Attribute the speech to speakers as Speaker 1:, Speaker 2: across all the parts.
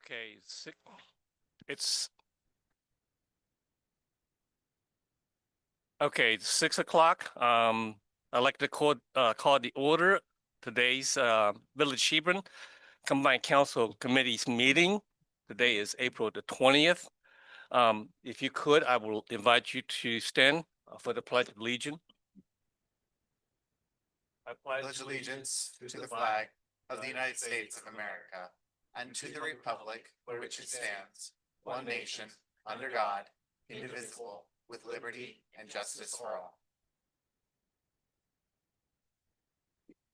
Speaker 1: Okay, it's okay. It's 6 o'clock. I'd like to call the order today's Village Hebron Combined Council Committee's meeting. Today is April the 20th. If you could, I will invite you to stand for the Pledge of Allegiance. I
Speaker 2: Pledge allegiance to the flag of the United States of America and to the republic for which it stands, one nation, under God, indivisible, with liberty and justice for all.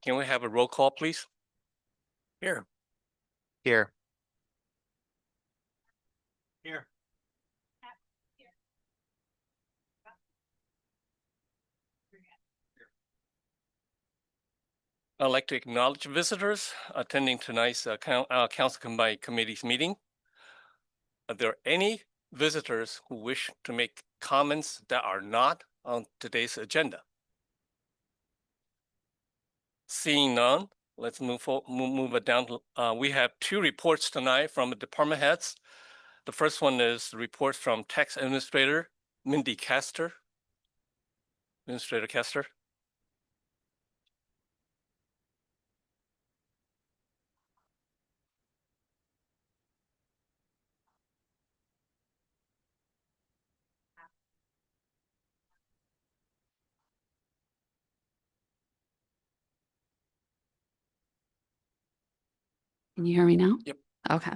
Speaker 1: Can we have a roll call, please? Here.
Speaker 2: Here.
Speaker 1: Here. I'd like to acknowledge visitors attending tonight's Council Combined Committee's meeting. Are there any visitors who wish to make comments that are not on today's agenda? Seeing none, let's move it down. We have two reports tonight from the department heads. The first one is the report from Tax Administrator Mindy Castor. Administrator Castor.
Speaker 3: Can you hear me now?
Speaker 1: Yep.
Speaker 3: Okay.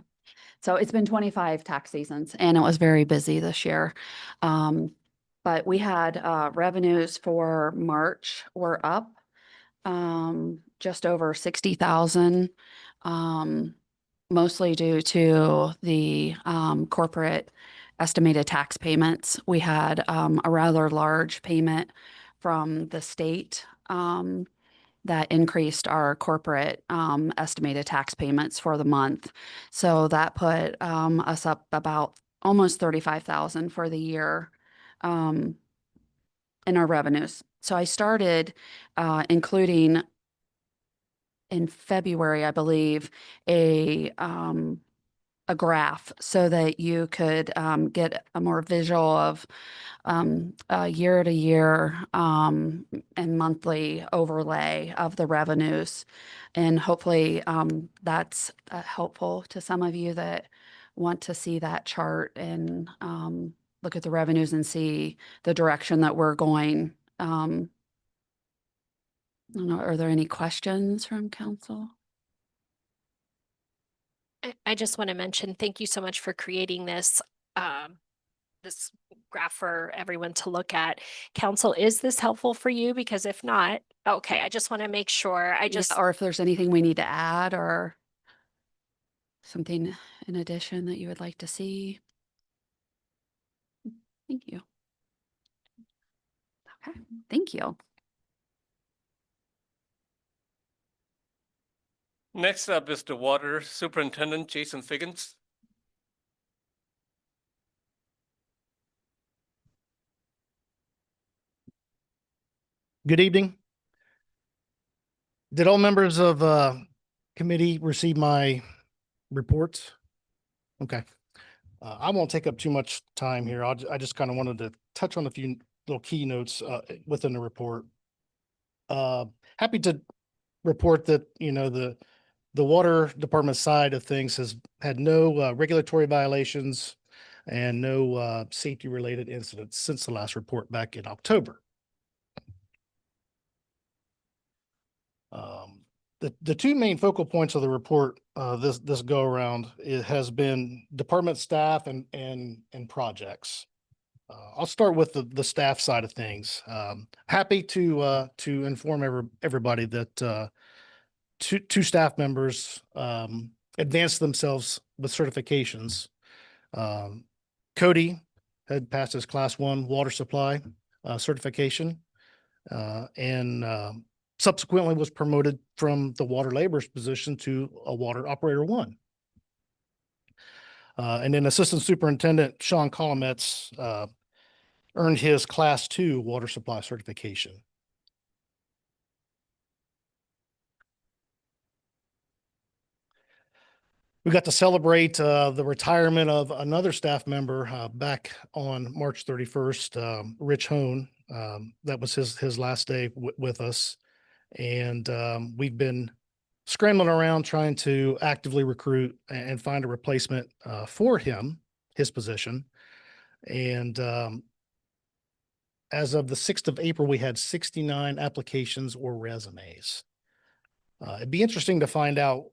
Speaker 3: So it's been 25 tax seasons and it was very busy this year. But we had revenues for March were up just over 60,000, mostly due to the corporate estimated tax payments. We had a rather large payment from the state that increased our corporate estimated tax payments for the month. So that put us up about almost 35,000 for the year in our revenues. So I started including in February, I believe, a graph so that you could get a more visual of year to year and monthly overlay of the revenues. And hopefully that's helpful to some of you that want to see that chart and look at the revenues and see the direction that we're going. I don't know, are there any questions from council?
Speaker 4: I just want to mention, thank you so much for creating this this graph for everyone to look at. Council, is this helpful for you? Because if not, okay, I just want to make sure.
Speaker 3: Or if there's anything we need to add or something in addition that you would like to see. Thank you. Okay, thank you.
Speaker 1: Next up is the Water Superintendent, Jason Figgins.
Speaker 5: Good evening. Did all members of committee receive my reports? Okay. I won't take up too much time here. I just kind of wanted to touch on a few little keynotes within the report. Happy to report that, you know, the water department side of things has had no regulatory violations and no safety related incidents since the last report back in October. The two main focal points of the report this go around has been department staff and projects. I'll start with the staff side of things. Happy to inform everybody that two staff members advanced themselves with certifications. Cody had passed his Class 1 water supply certification and subsequently was promoted from the water laborer's position to a water operator 1. And then Assistant Superintendent Sean Colometz earned his Class 2 water supply certification. We got to celebrate the retirement of another staff member back on March 31st, Rich Hone. That was his last day with us. And we've been scrambling around trying to actively recruit and find a replacement for his position. And as of the 6th of April, we had 69 applications or resumes. It'd be interesting to find out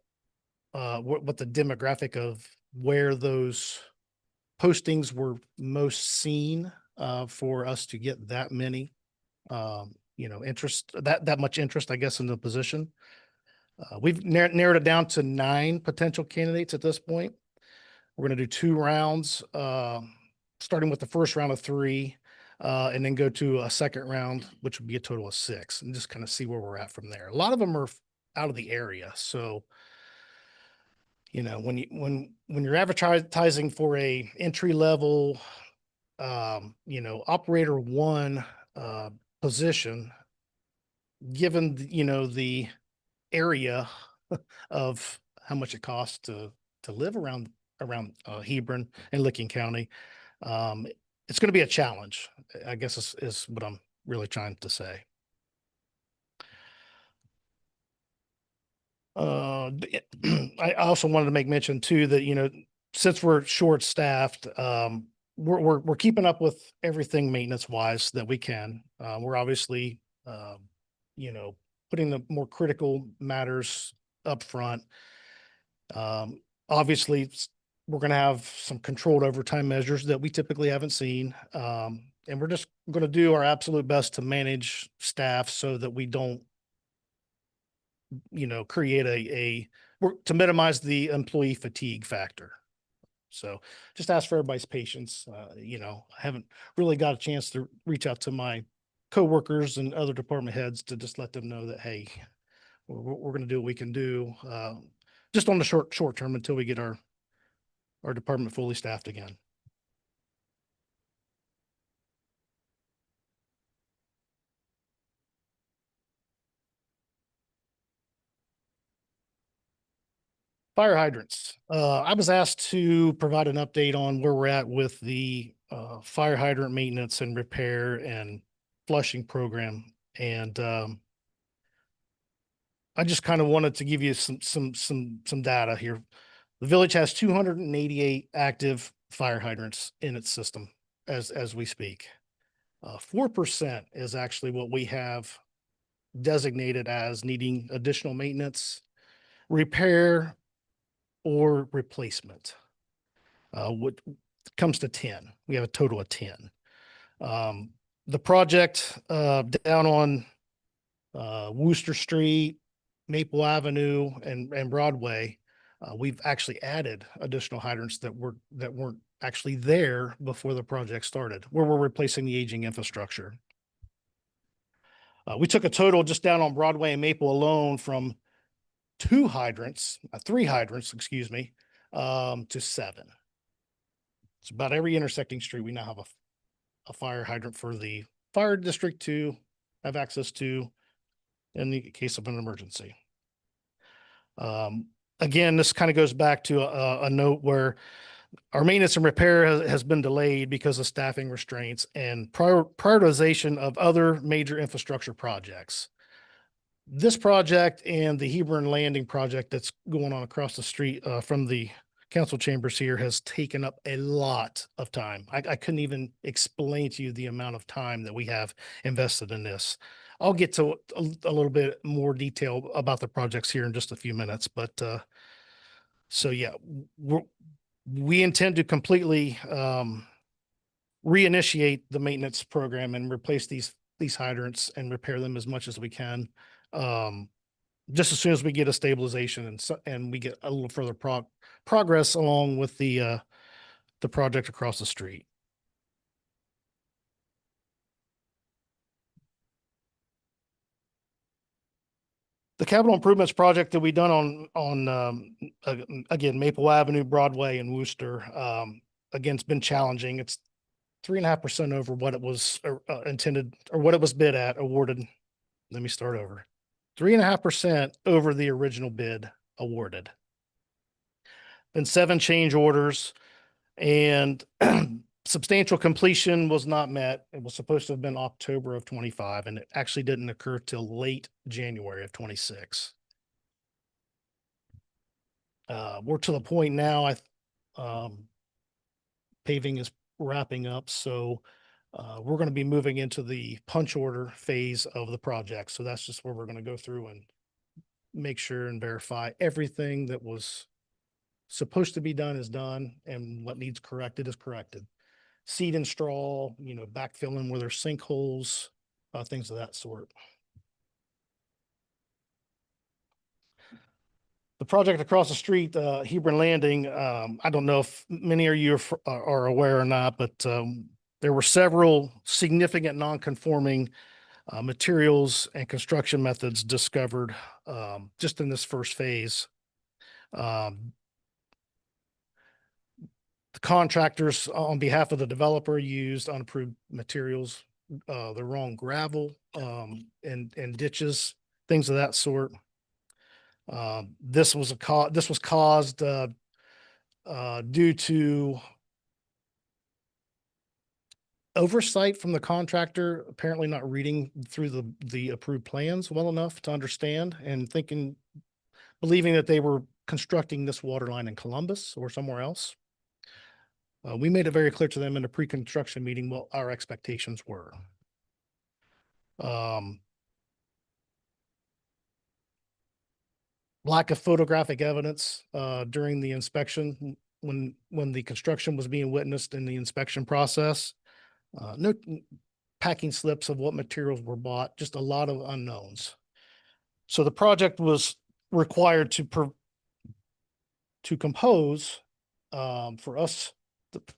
Speaker 5: what the demographic of where those postings were most seen for us to get that many, interest, that much interest, I guess, in the position. We've narrowed it down to 9 potential candidates at this point. We're going to do 2 rounds, starting with the first round of 3, and then go to a second round, which would be a total of 6, and just kind of see where we're at from there. A lot of them are out of the area, so when you're advertising for a entry level, operator 1 position, given the area of how much it costs to live around Hebron and Licking County, it's going to be a challenge, I guess is what I'm really trying to say. I also wanted to make mention too that, since we're short staffed, we're keeping up with everything maintenance wise that we can. We're obviously, putting the more critical matters up front. Obviously we're going to have some controlled overtime measures that we typically haven't seen. And we're just going to do our absolute best to manage staff so that we don't, create to minimize the employee fatigue factor. So just ask for everybody's patience. I haven't really got a chance to reach out to my coworkers and other department heads to just let them know that, hey, we're going to do what we can do, just on the short term until we get our department fully staffed again. Fire hydrants. I was asked to provide an update on where we're at with the fire hydrant maintenance and repair and flushing program. And I just kind of wanted to give you some data here. The village has 288 active fire hydrants in its system as we speak. 4% is actually what we have designated as needing additional maintenance, repair, or replacement. What comes to 10, we have a total of 10. The project down on Wooster Street, Maple Avenue, and Broadway, we've actually added additional hydrants that weren't actually there before the project started, where we're replacing the aging infrastructure. We took a total just down on Broadway and Maple alone from 3 hydrants, excuse me, to 7. It's about every intersecting street. We now have a fire hydrant for the fire district to have access to in the case of an emergency. Again, this kind of goes back to a note where our maintenance and repair has been delayed because of staffing restraints and prioritization of other major infrastructure projects. This project and the Hebron Landing project that's going on across the street from the council chambers here has taken up a lot of time. I couldn't even explain to you the amount of time that we have invested in this. I'll get to a little bit more detail about the projects here in just a few minutes, but so yeah, we intend to completely reinitiate the maintenance program and replace these hydrants and repair them as much as we can. Just as soon as we get a stabilization and we get a little further progress along with the project across the street. The capital improvements project that we done on again, Maple Avenue, Broadway, and Wooster, again, it's been challenging. It's 3.5% over what it was intended or what it was bid at, awarded. Let me start over. 3.5% over the original bid awarded. been 7 change orders, and substantial completion was not met. It was supposed to have been October of 25, and it actually didn't occur till late January of 26. We're to the point now, paving is wrapping up, so we're going to be moving into the punch order phase of the project. So that's just where we're going to go through and make sure and verify everything that was supposed to be done is done, and what needs corrected is corrected. Seed and straw, backfilling where there's sinkholes, things of that sort. The project across the street, Hebron Landing, I don't know if many of you are aware or not, but there were several significant non-conforming materials and construction methods discovered just in this first phase. The contractors on behalf of the developer used unapproved materials, the wrong gravel and ditches, things of that sort. This was caused due to oversight from the contractor, apparently not reading through the approved plans well enough to understand, and believing that they were constructing this water line in Columbus or somewhere else. We made it very clear to them in the pre-construction meeting what our expectations were. Lack of photographic evidence during the inspection when the construction was being witnessed in the inspection process. No packing slips of what materials were bought, just a lot of unknowns. So the project was required to compose for us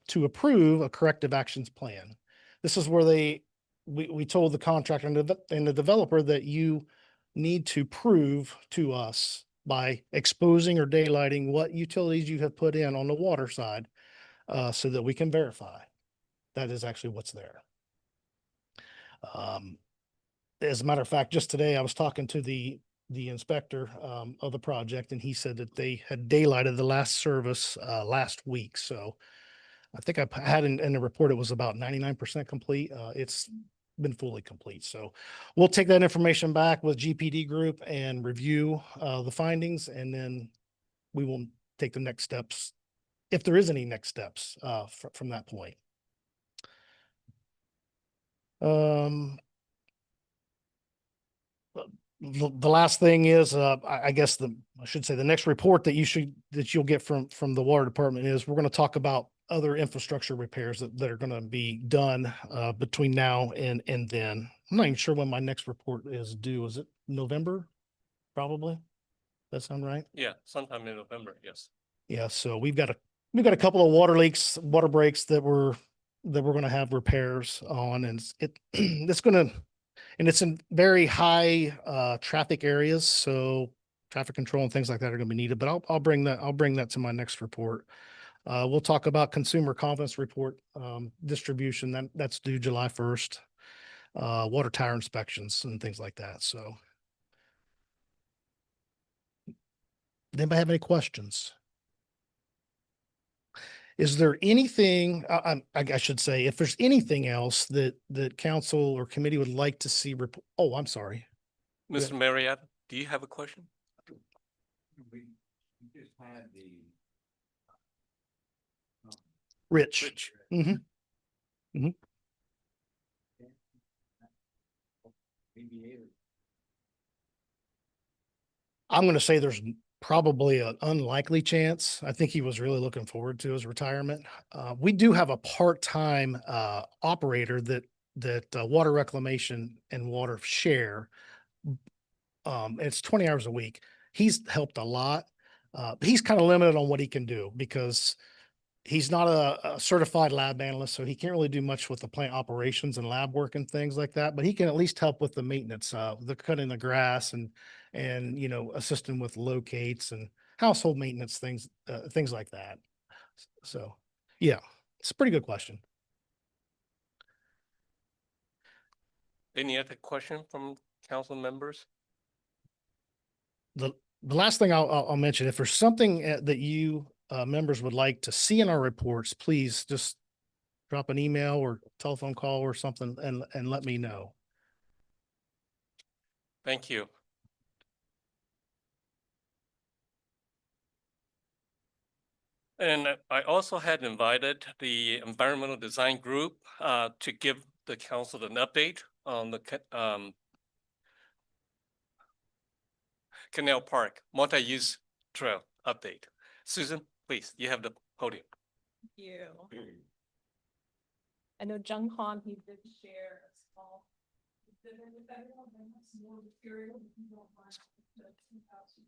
Speaker 5: to approve a corrective actions plan. This is where we told the contractor and the developer that you need to prove to us by exposing or daylighting what utilities you have put in on the water side, so that we can verify that is actually what's there. As a matter of fact, just today I was talking to the inspector of the project, and he said that they had daylighted the last service last week. So I think I had in the report, it was about 99% complete. It's been fully complete. So we'll take that information back with GPD group and review the findings, and then we will take the next steps, if there is any next steps from that point. The last thing is, I guess I should say the next report that you'll get from the water department is we're going to talk about other infrastructure repairs that are going to be done between now and then. I'm not even sure when my next report is due. Is it November? Probably. That sound right?
Speaker 1: Yeah, sometime in November, yes.
Speaker 5: Yeah. So we've got a couple of water breaks that we're going to have repairs on, and it's in very high traffic areas, so traffic control and things like that are going to be needed. But I'll bring that to my next report. We'll talk about consumer confidence report distribution. That's due July 1st. Water tower inspections and things like that. So, does anybody have any questions? Is there anything, I should say, if there's anything else that council or committee would like to see? Oh, I'm sorry.
Speaker 1: Mr. Marietta, do you have a question?
Speaker 6: We just had the
Speaker 5: Rich. Mm-hmm. I'm going to say there's probably an unlikely chance. I think he was really looking forward to his retirement. We do have a part-time operator that water reclamation and water share. It's 20 hours a week. He's helped a lot. He's kind of limited on what he can do because he's not a certified lab analyst, so he can't really do much with the plant operations and lab work and things like that, but he can at least help with the maintenance, the cutting the grass and assisting with locates and household maintenance things like that. So yeah, it's a pretty good question.
Speaker 1: Any other question from council members?
Speaker 5: The last thing I'll mention, if there's something that you members would like to see in our reports, please just drop an email or telephone call or something and let me know.
Speaker 1: Thank you. And I also had invited the environmental design group to give the council an update on the Canal Park multi-use trail update. Susan, please, you have the podium.
Speaker 7: You. I know Jung Han, he did share a small. exhibit with everyone, and have some more material if you don't mind. the 2000.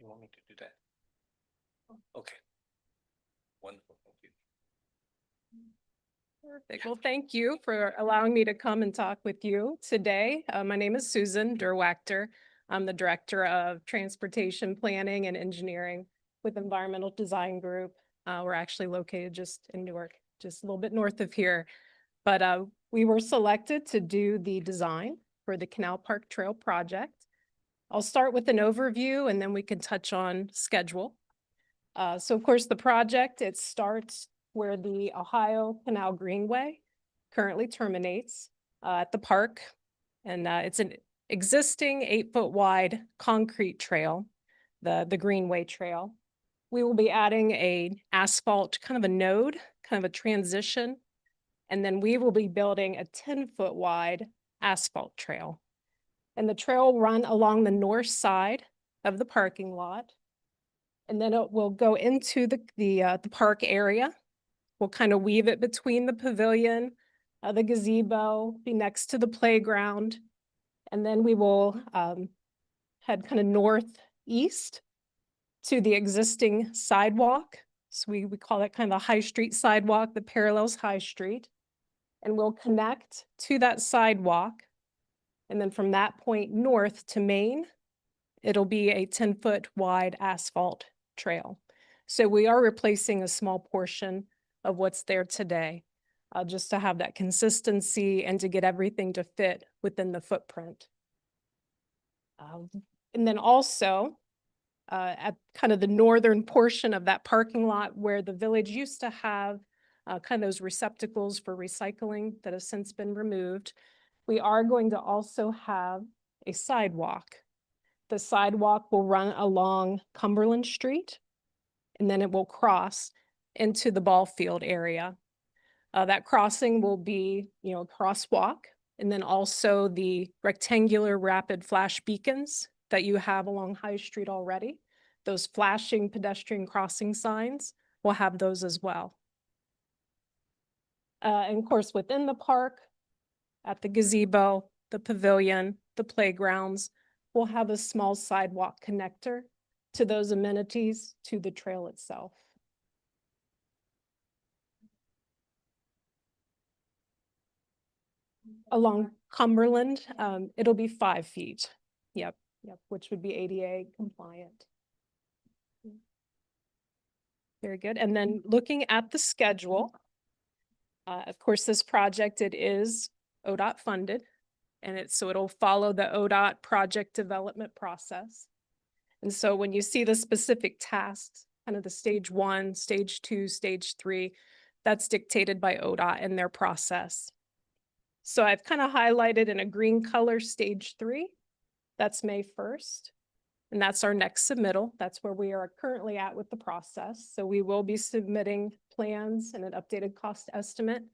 Speaker 1: You want me to do that? Okay. Wonderful, thank you.
Speaker 7: Perfect. Well, thank you for allowing me to come and talk with you today. My name is Susan Derwachter. I'm the Director of Transportation Planning and Engineering with Environmental Design Group. We're actually located just in Newark, just a little bit north of here. But we were selected to do the design for the Canal Park Trail project. I'll start with an overview and then we can touch on schedule. So of course, the project, it starts where the Ohio Canal Greenway currently terminates at the park. And it's an existing 8-foot wide concrete trail, the Greenway Trail. We will be adding a asphalt, kind of a node, kind of a transition. And then we will be building a 10-foot wide asphalt trail. And the trail will run along the north side of the parking lot. And then it will go into the park area. We'll kind of weave it between the pavilion, the gazebo, be next to the playground. And then we will head kind of northeast to the existing sidewalk. So we call it kind of the High Street sidewalk that parallels High Street. And we'll connect to that sidewalk. And then from that point north to Main, it'll be a 10-foot wide asphalt trail. So we are replacing a small portion of what's there today, just to have that consistency and to get everything to fit within the footprint. And then also at kind of the northern portion of that parking lot where the village used to have kind of those receptacles for recycling that have since been removed, we are going to also have a sidewalk. The sidewalk will run along Cumberland Street, and then it will cross into the ball field area. That crossing will be, a crosswalk, and then also the rectangular rapid flash beacons that you have along High Street already. Those flashing pedestrian crossing signs, will have those as well. And of course, within the park, at the gazebo, the pavilion, the playgrounds, we'll have a small sidewalk connector to those amenities to the trail itself. Along Cumberland, it'll be 5 feet. Yep, which would be ADA compliant. Very good. And then looking at the schedule, of course, this project, it is ODOT funded, and so it'll follow the ODOT project development process. And so when you see the specific tasks, kind of the stage 1, stage 2, stage 3, that's dictated by ODOT and their process. So I've kind of highlighted in a green color stage 3, that's May 1st. And that's our next submittal. That's where we are currently at with the process. So we will be submitting plans and an updated cost estimate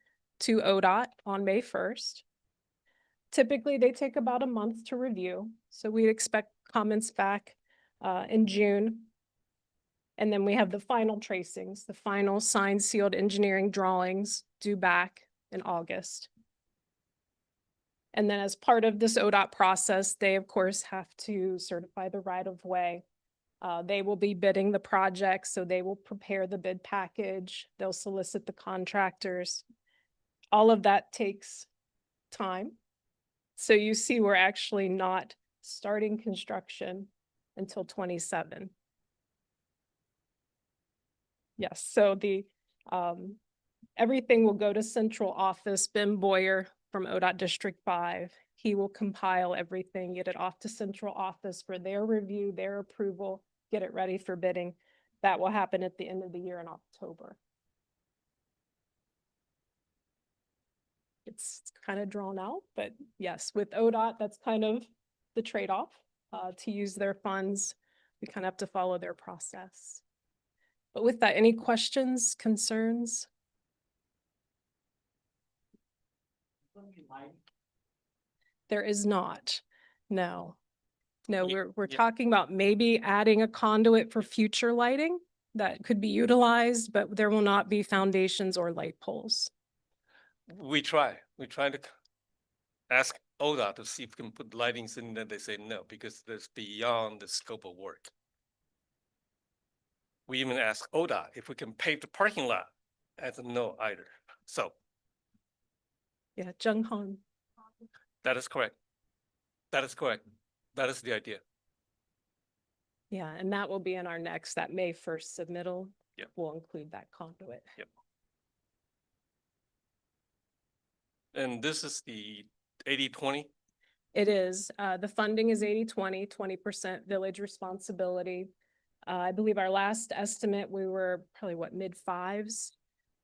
Speaker 7: to ODOT on May 1st. Typically, they take about a month to review. So we expect comments back in June. And then we have the final tracings, the final signed, sealed engineering drawings due back in August. And then as part of this ODOT process, they of course have to certify the right of way. They will be bidding the project, so they will prepare the bid package. They'll solicit the contractors. All of that takes time. So you see, we're actually not starting construction until 27. Yes, so the Everything will go to central office. Ben Boyer from ODOT District 5. He will compile everything, get it off to central office for their review, their approval, get it ready for bidding. That will happen at the end of the year in October. It's kind of drawn out, but yes, with ODOT, that's kind of the trade-off to use their funds. We kind of have to follow their process. But with that, any questions, concerns? There is not. No. No, we're
Speaker 1: yeah.
Speaker 7: talking about maybe adding a conduit for future lighting that could be utilized, but there will not be foundations or light poles.
Speaker 1: We try to ask ODOT to see if we can put lightings in there. They say no, because that's beyond the scope of work. We even ask ODOT if we can pave the parking lot. That's a no either. So
Speaker 7: Yeah, Jung Han.
Speaker 1: that is correct. That is correct. That is the idea.
Speaker 7: Yeah, and that will be in our next, that May 1st submittal.
Speaker 1: Yep.
Speaker 7: We'll include that conduit.
Speaker 1: Yep. And this is the 80-20.
Speaker 7: It is, the funding is 80-20, 20% village responsibility. I believe our last estimate, we were probably what, mid-5s?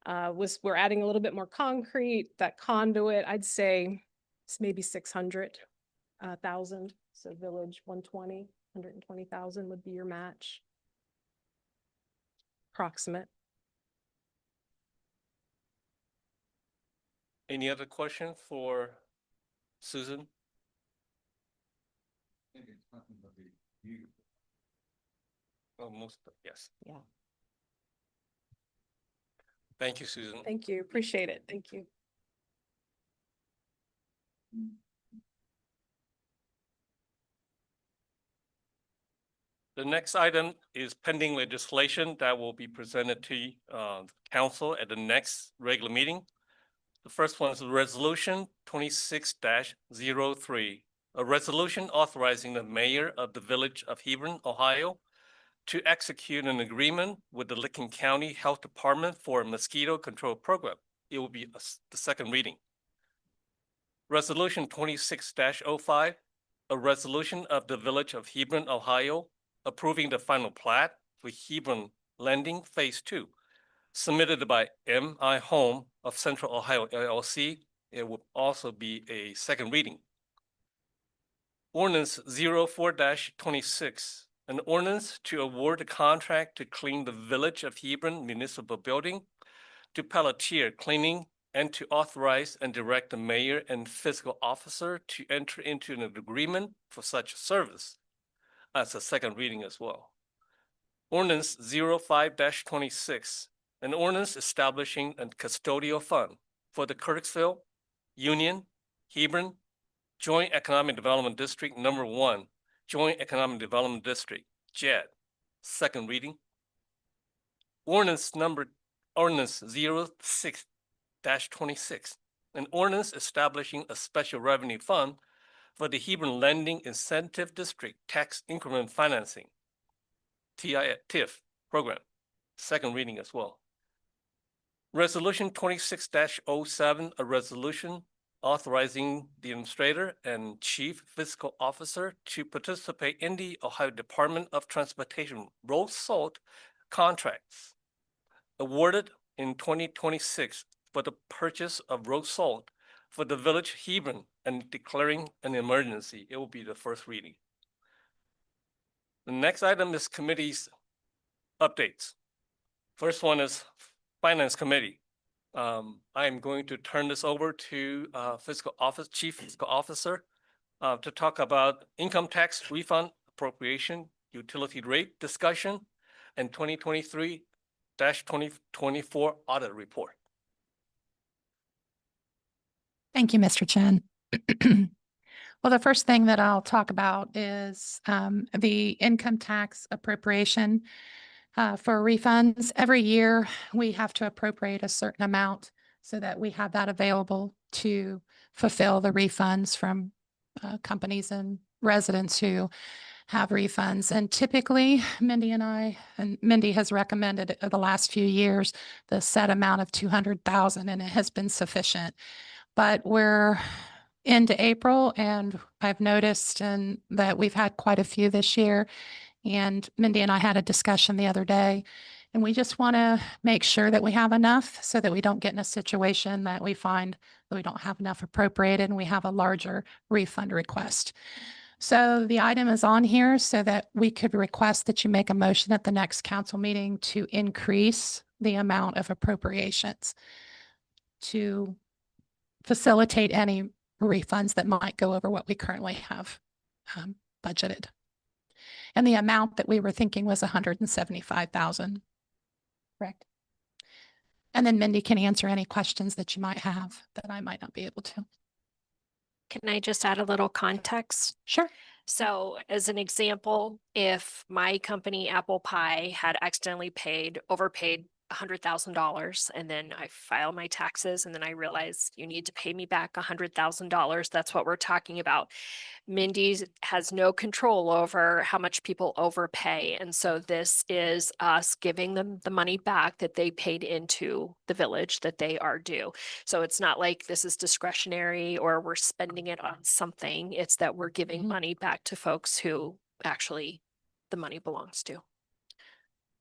Speaker 7: We're adding a little bit more concrete, that conduit, I'd say it's maybe 600,000. So village 120,000 would be your match. Approximate.
Speaker 1: Any other question for Susan?
Speaker 6: I think it's something to be used.
Speaker 1: Almost, yes.
Speaker 7: Yeah.
Speaker 1: Thank you, Susan.
Speaker 7: Thank you. Appreciate it. Thank you.
Speaker 1: The next item is pending legislation that will be presented to council at the next regular meeting. The first one is Resolution 26-03, a resolution authorizing the mayor of the village of Hebron, Ohio, to execute an agreement with the Licking County Health Department for a mosquito control program. It will be the second reading. Resolution 26-05, a resolution of the village of Hebron, Ohio, approving the final plat for Hebron Landing Phase 2, submitted by M.I. Home of Central Ohio LLC. It will also be a second reading. Ordinance 04-26, an ordinance to award a contract to clean the village of Hebron Municipal Building to Pelletier Cleaning and to authorize and direct the mayor and fiscal officer to enter into an agreement for such service. That's a second reading as well. Ordinance 05-26, an ordinance establishing a custodial fund for the Kirksville, Union, Hebron, Joint Economic Development District Number 1, Joint Economic Development District, JED, second reading. Ordinance 06-26, an ordinance establishing a special revenue fund for the Hebron Lending Incentive District Tax Increment Financing, TIF program, second reading as well. Resolution 26-07, a resolution authorizing the administrator and chief fiscal officer to participate in the Ohio Department of Transportation road salt contracts awarded in 2026 for the purchase of road salt for the village Hebron and declaring an emergency. It will be the first reading. The next item is committee's updates. First one is Finance Committee. I am going to turn this over to Chief Fiscal Officer to talk about income tax refund appropriation, utility rate discussion, and 2023-2024 audit report.
Speaker 8: Thank you, Mr. Chen. Well, the first thing that I'll talk about is the income tax appropriation for refunds. Every year, we have to appropriate a certain amount so that we have that available to fulfill the refunds from companies and residents who have refunds. And typically Mindy has recommended the last few years, the set amount of 200,000, and it has been sufficient. But we're into April and I've noticed that we've had quite a few this year. And Mindy and I had a discussion the other day, and we just want to make sure that we have enough so that we don't get in a situation that we find that we don't have enough appropriated and we have a larger refund request. So the item is on here so that we could request that you make a motion at the next council meeting to increase the amount of appropriations to facilitate any refunds that might go over what we currently have budgeted. And the amount that we were thinking was 175,000, correct? And then Mindy can answer any questions that you might have that I might not be able to.
Speaker 4: Can I just add a little context?
Speaker 8: Sure.
Speaker 4: So as an example, if my company, Apple Pie, had accidentally overpaid $100,000, and then I file my taxes, and then I realize you need to pay me back $100,000, that's what we're talking about. Mindy has no control over how much people overpay. And so this is us giving them the money back that they paid into the village that they are due. So it's not like this is discretionary or we're spending it on something. It's that we're giving money back to folks who actually the money belongs to.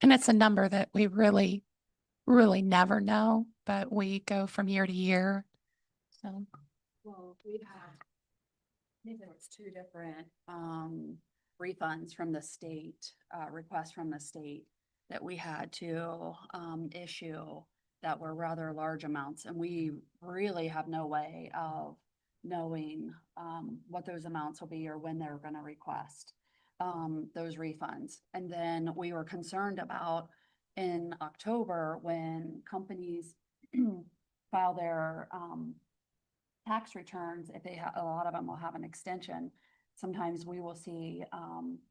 Speaker 8: And it's a number that we really never know, but we go from year to year. So,
Speaker 3: Well, we've had, I think there was 2 different refunds from the state, requests from the state that we had to issue that were rather large amounts. And we really have no way of knowing what those amounts will be or when they're going to request those refunds. And then we were concerned about in October when companies file their tax returns, if they a lot of them will have an extension. Sometimes we will see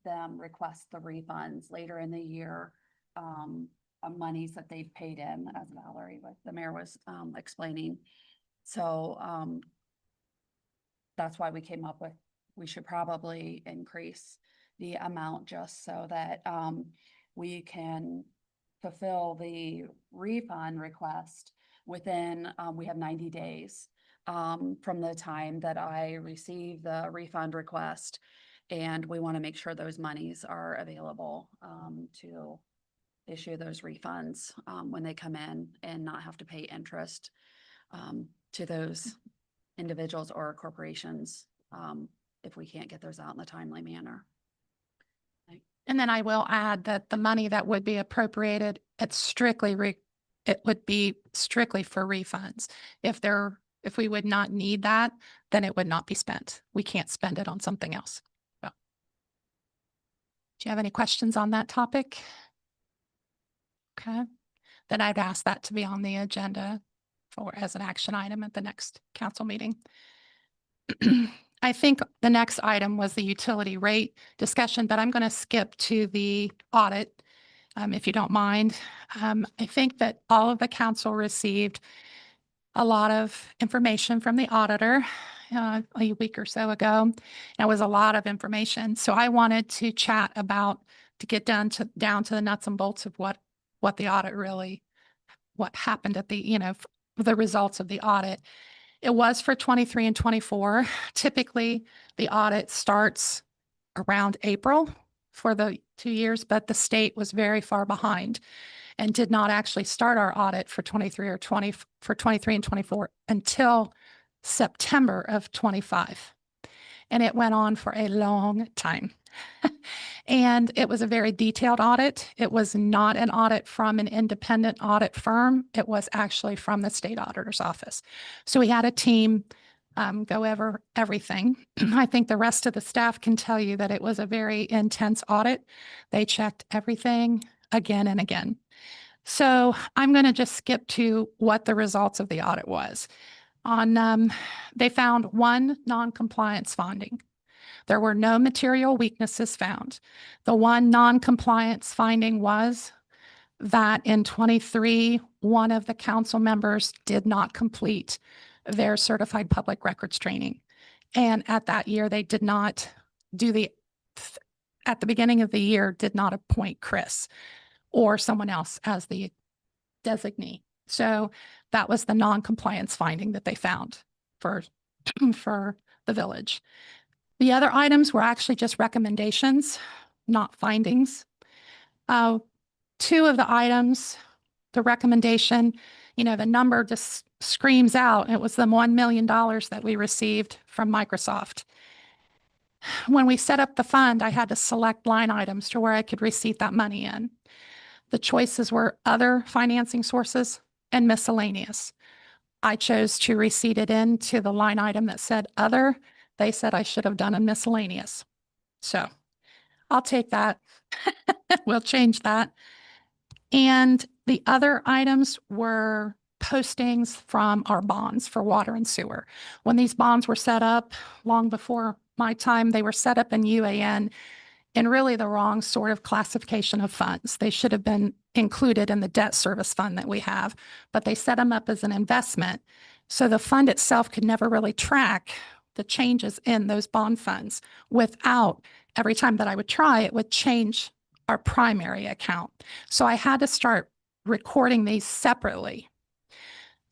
Speaker 3: them request the refunds later in the year of monies that they've paid in, as Valerie, the mayor was explaining. So that's why we came up with, we should probably increase the amount just so that we can fulfill the refund request within, we have 90 days from the time that I receive the refund request. And we want to make sure those monies are available to issue those refunds when they come in and not have to pay interest to those individuals or corporations if we can't get those out in a timely manner.
Speaker 8: and then I will add that the money that would be appropriated, it would be strictly for refunds. If we would not need that, then it would not be spent. We can't spend it on something else. So. Do you have any questions on that topic? Okay, then I'd ask that to be on the agenda as an action item at the next council meeting. I think the next item was the utility rate discussion, but I'm going to skip to the audit, if you don't mind. I think that all of the council received a lot of information from the auditor a week or so ago. That was a lot of information. So I wanted to chat about, to get down to the nuts and bolts of what the audit really, what happened at the, the results of the audit. It was for 23 and 24. Typically, the audit starts around April for the 2 years, but the state was very far behind and did not actually start our audit for 23 and 24 until September of 25. And it went on for a long time. And it was a very detailed audit. It was not an audit from an independent audit firm. It was actually from the state auditor's office. So we had a team go over everything. I think the rest of the staff can tell you that it was a very intense audit. They checked everything again and again. So I'm going to just skip to what the results of the audit was. They found one non-compliance finding. There were no material weaknesses found. The one non-compliance finding was that in 23, one of the council members did not complete their certified public records training. And at that year, they did not do the at the beginning of the year did not appoint Chris or someone else as the designee. So that was the non-compliance finding that they found for, for the village. The other items were actually just recommendations, not findings. Two of the items, the recommendation, the number just screams out. It was the $1 million that we received from Microsoft. When we set up the fund, I had to select line items to where I could receipt that money in. The choices were other financing sources and miscellaneous. I chose to receipt it into the line item that said other. They said I should have done a miscellaneous. So I'll take that. We'll change that. And the other items were postings from our bonds for water and sewer. When these bonds were set up long before my time, they were set up in UAN in really the wrong sort of classification of funds. They should have been included in the debt service fund that we have, but they set them up as an investment. So the fund itself could never really track the changes in those bond funds without every time that I would try, it would change our primary account. So I had to start recording these separately.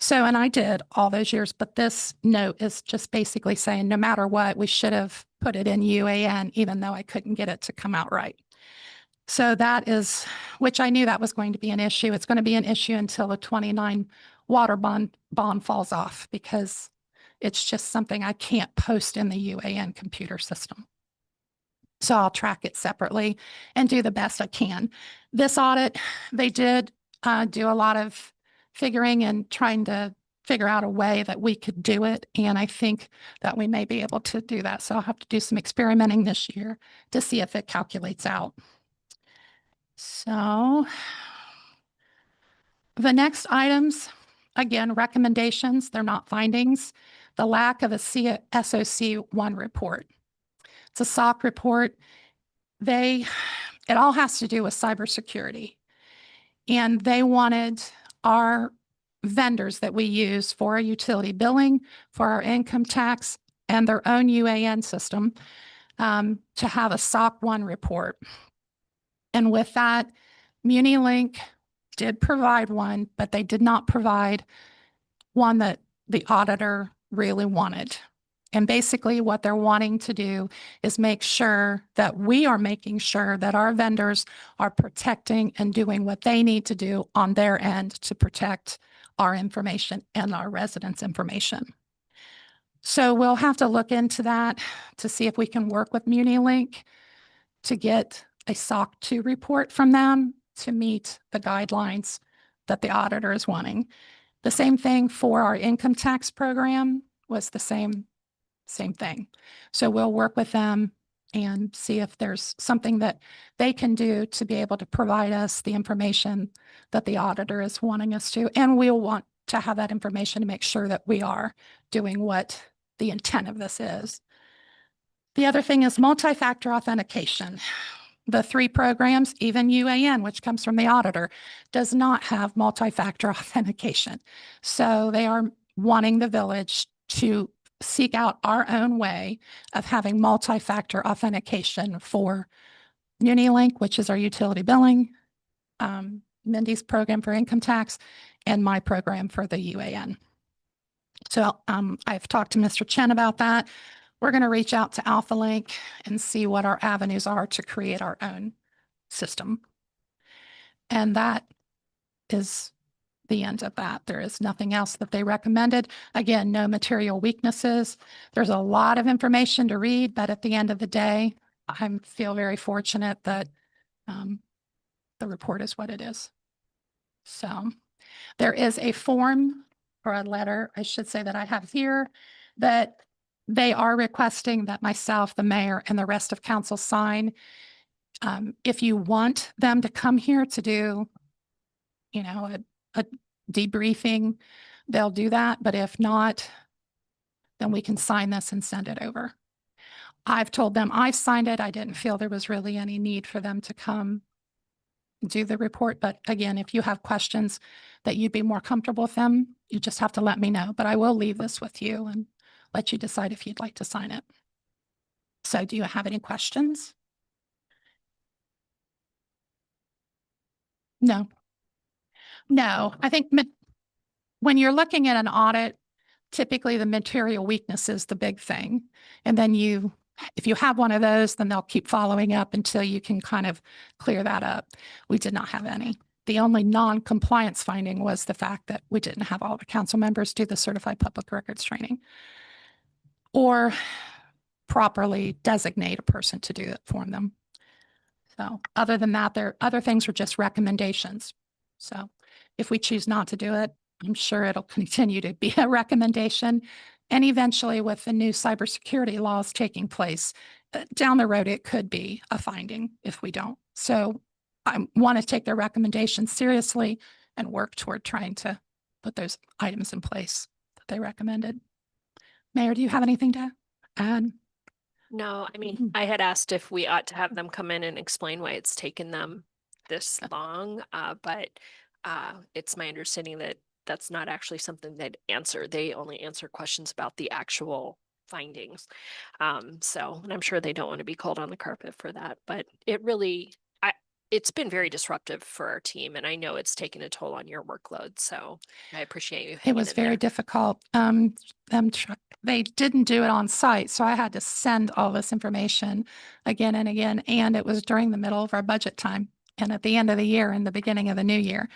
Speaker 8: So, and I did all those years, but this note is just basically saying no matter what, we should have put it in UAN, even though I couldn't get it to come out right. So that is, which I knew that was going to be an issue. It's going to be an issue until the 29 water bond falls off, because it's just something I can't post in the UAN computer system. So I'll track it separately and do the best I can. This audit, they did do a lot of figuring and trying to figure out a way that we could do it. And I think that we may be able to do that. So I'll have to do some experimenting this year to see if it calculates out. So the next items, again, recommendations, they're not findings. The lack of a SOC1 report. It's a SOC report. It all has to do with cybersecurity. And they wanted our vendors that we use for our utility billing, for our income tax, and their own UAN system to have a SOC1 report. And with that, MuniLink did provide one, but they did not provide one that the auditor really wanted. And basically what they're wanting to do is make sure that we are making sure that our vendors are protecting and doing what they need to do on their end to protect our information and our residents' information. So we'll have to look into that to see if we can work with MuniLink to get a SOC 2 report from them to meet the guidelines that the auditor is wanting. The same thing for our income tax program was the same thing. So we'll work with them and see if there's something that they can do to be able to provide us the information that the auditor is wanting us to. And we'll want to have that information to make sure that we are doing what the intent of this is. The other thing is multi-factor authentication. The 3 programs, even UAN, which comes from the auditor, does not have multi-factor authentication. So they are wanting the village to seek out our own way of having multi-factor authentication for MuniLink, which is our utility billing, Mindy's program for income tax, and my program for the UAN. So I've talked to Mr. Chen about that. We're going to reach out to AlphaLink and see what our avenues are to create our own system. And that is the end of that. There is nothing else that they recommended. Again, no material weaknesses. There's a lot of information to read, but at the end of the day, I feel very fortunate that the report is what it is. So there is a form or a letter, I should say, that I have here that they are requesting that myself, the mayor, and the rest of council sign. If you want them to come here to do, a debriefing, they'll do that. But if not, then we can sign this and send it over. I've told them I signed it. I didn't feel there was really any need for them to come do the report. But again, if you have questions that you'd be more comfortable with them, you just have to let me know. But I will leave this with you and let you decide if you'd like to sign it. So do you have any questions? No. No, I think when you're looking at an audit, typically the material weakness is the big thing. And then if you have one of those, then they'll keep following up until you can kind of clear that up. We did not have any. The only non-compliance finding was the fact that we didn't have all the council members do the certified public records training or properly designate a person to do it for them. So other than that, other things were just recommendations. So if we choose not to do it, I'm sure it'll continue to be a recommendation. And eventually with the new cybersecurity laws taking place down the road, it could be a finding if we don't. So I want to take their recommendations seriously and work toward trying to put those items in place that they recommended. Mayor, do you have anything to add?
Speaker 4: No, I mean, I had asked if we ought to have them come in and explain why it's taken them this long, but it's my understanding that that's not actually something they'd answer. They only answer questions about the actual findings. And I'm sure they don't want to be called on the carpet for that, but it's been very disruptive for our team, and I know it's taken a toll on your workload. So I appreciate you.
Speaker 8: It was very difficult. They didn't do it on site, so I had to send all this information again and again. And it was during the middle of our budget time and at the end of the year and the beginning of the new year.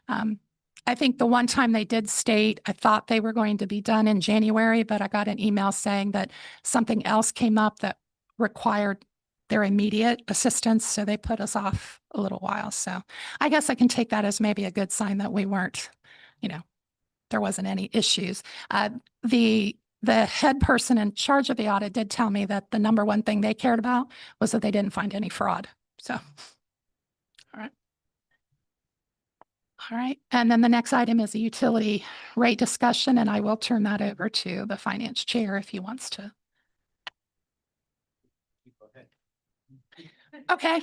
Speaker 8: I think the one time they did state, I thought they were going to be done in January, but I got an email saying that something else came up that required their immediate assistance. So they put us off a little while. So I guess I can take that as maybe a good sign that we weren't, there wasn't any issues. The head person in charge of the audit did tell me that the number one thing they cared about was that they didn't find any fraud. So, all right. All right. And then the next item is a utility rate discussion, and I will turn that over to the finance chair if he wants to. Okay.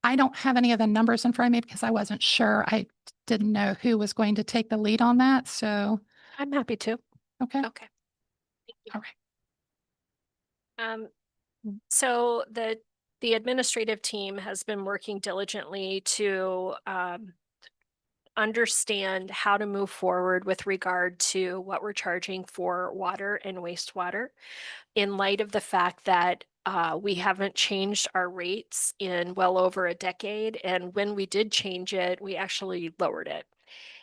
Speaker 8: I don't have any of the numbers in front of me because I wasn't sure. I didn't know who was going to take the lead on that. So,
Speaker 4: I'm happy to.
Speaker 8: okay.
Speaker 4: Okay. Thank you.
Speaker 8: All right.
Speaker 4: So the administrative team has been working diligently to understand how to move forward with regard to what we're charging for water and wastewater in light of the fact that we haven't changed our rates in well over a decade. And when we did change it, we actually lowered it.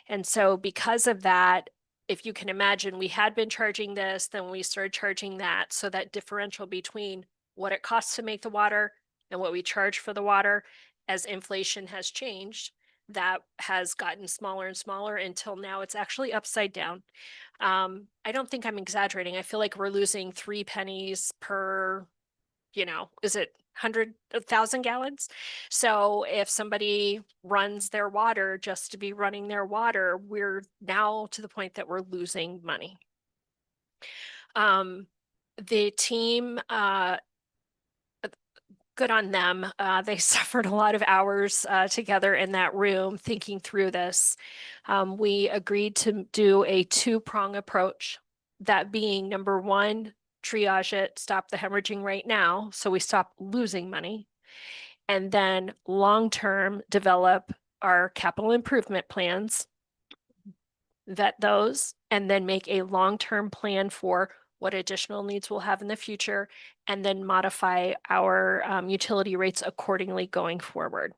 Speaker 4: And so because of that, if you can imagine, we had been charging this, then we started charging that. So that differential between what it costs to make the water and what we charge for the water, as inflation has changed, that has gotten smaller and smaller until now it's actually upside down. I don't think I'm exaggerating. I feel like we're losing 3 pennies per, is it 100,000 gallons? So if somebody runs their water just to be running their water, we're now to the point that we're losing money. The team, good on them. They suffered a lot of hours together in that room thinking through this. We agreed to do a 2-prong approach, that being number 1, triage it, stop the hemorrhaging right now so we stop losing money, and then long-term develop our capital improvement plans, vet those, and then make a long-term plan for what additional needs we'll have in the future, and then modify our utility rates accordingly going forward.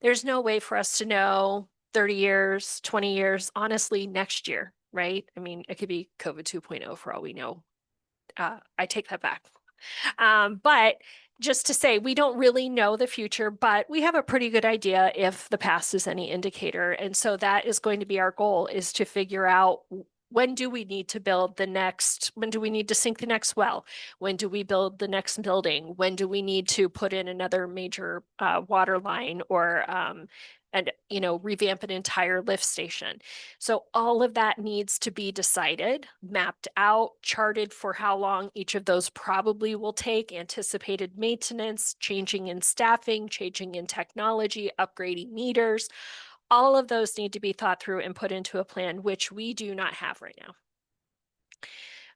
Speaker 4: There's no way for us to know 30 years, 20 years, honestly, next year, right? I mean, it could be COVID 2.0 for all we know. I take that back. But just to say, we don't really know the future, but we have a pretty good idea if the past is any indicator. And so that is going to be our goal, is to figure out, when do we need to build the next, when do we need to sink the next well? When do we build the next building? When do we need to put in another major water line or revamp an entire lift station? So all of that needs to be decided, mapped out, charted for how long each of those probably will take, anticipated maintenance, changing in staffing, changing in technology, upgrading meters. All of those need to be thought through and put into a plan, which we do not have right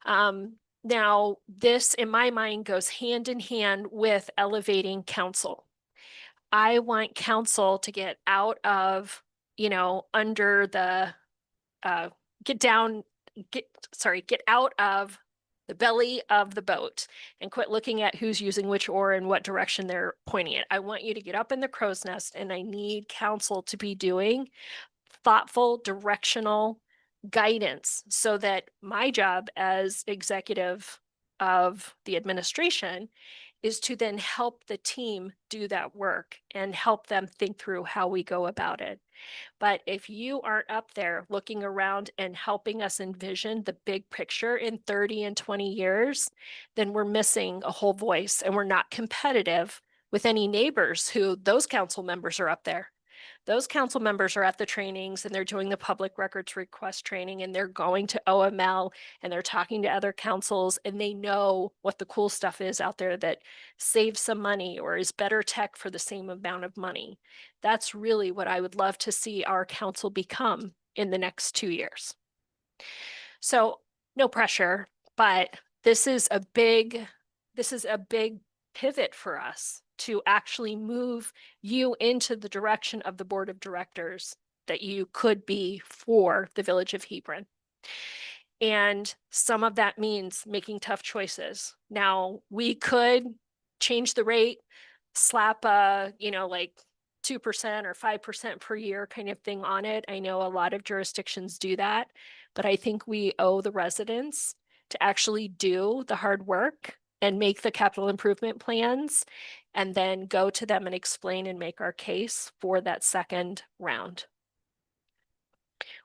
Speaker 4: now. Now, this, in my mind, goes hand in hand with elevating council. I want council to get out of, under the, get out of the belly of the boat and quit looking at who's using which oar and what direction they're pointing it. I want you to get up in the crow's nest, and I need council to be doing thoughtful, directional guidance so that my job as executive of the administration is to then help the team do that work and help them think through how we go about it. But if you aren't up there looking around and helping us envision the big picture in 30 and 20 years, then we're missing a whole voice, and we're not competitive with any neighbors who those council members are up there. Those council members are at the trainings, and they're doing the public records request training, and they're going to OML, and they're talking to other councils, and they know what the cool stuff is out there that saves some money or is better tech for the same amount of money. That's really what I would love to see our council become in the next 2 years. So no pressure, but this is a big pivot for us to actually move you into the direction of the board of directors that you could be for the village of Hebron. And some of that means making tough choices. Now, we could change the rate, slap a, like 2% or 5% per year kind of thing on it. I know a lot of jurisdictions do that, but I think we owe the residents to actually do the hard work and make the capital improvement plans, and then go to them and explain and make our case for that second round.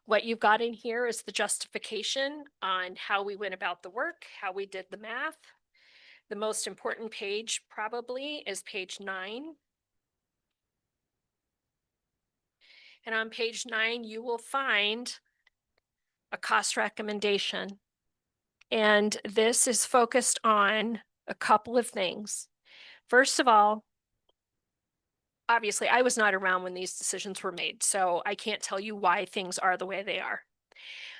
Speaker 4: What you've got in here is the justification on how we went about the work, how we did the math. The most important page probably is page 9. And on page 9, you will find a cost recommendation. And this is focused on a couple of things. First of all, obviously, I was not around when these decisions were made, so I can't tell you why things are the way they are.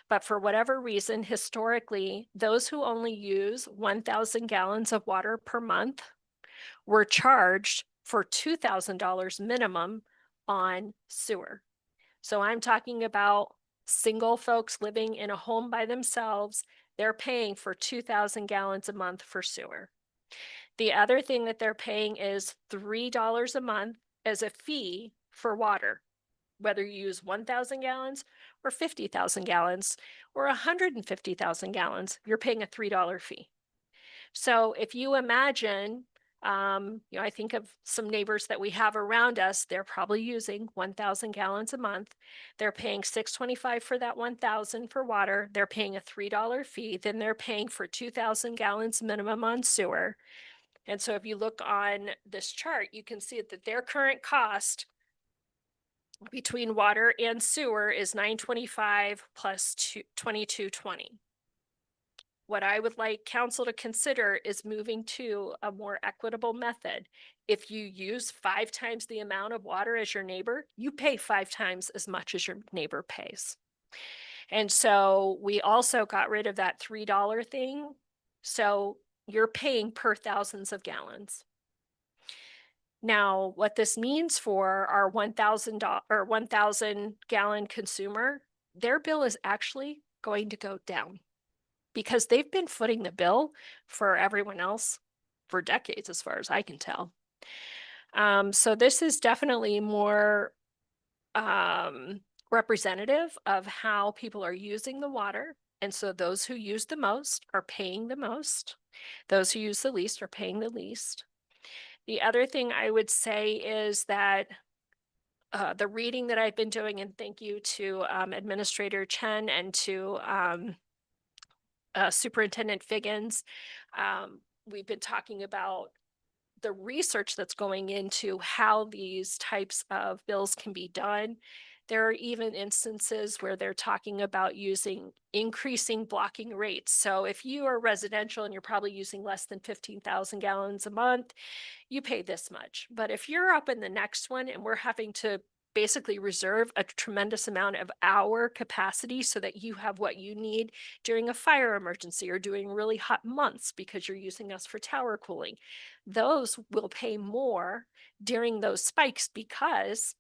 Speaker 4: But for whatever reason, historically, those who only use 1,000 gallons of water per month were charged for $2,000 minimum on sewer. So I'm talking about single folks living in a home by themselves. They're paying for 2,000 gallons a month for sewer. The other thing that they're paying is $3 a month as a fee for water, whether you use 1,000 gallons or 50,000 gallons or 150,000 gallons, you're paying a $3 fee. So if you imagine, I think of some neighbors that we have around us, they're probably using 1,000 gallons a month. They're paying $6.25 for that 1,000 for water. They're paying a $3 fee. Then they're paying for 2,000 gallons minimum on sewer. And so if you look on this chart, you can see that their current cost between water and sewer is $9.25 plus $22.20. What I would like council to consider is moving to a more equitable method. If you use 5 times the amount of water as your neighbor, you pay 5 times as much as your neighbor pays. And so we also got rid of that $3 thing. So you're paying per thousands of gallons. Now, what this means for our 1,000 gallon consumer, their bill is actually going to go down because they've been footing the bill for everyone else for decades, as far as I can tell. So this is definitely more representative of how people are using the water. And so those who use the most are paying the most. Those who use the least are paying the least. The other thing I would say is that the reading that I've been doing, and thank you to Administrator Chen and to Superintendent Figgins, we've been talking about the research that's going into how these types of bills can be done. There are even instances where they're talking about increasing blocking rates. So if you are residential and you're probably using less than 15,000 gallons a month, you pay this much. But if you're up in the next one and we're having to basically reserve a tremendous amount of our capacity so that you have what you need during a fire emergency or during really hot months because you're using us for tower cooling. Those will pay more during those spikes because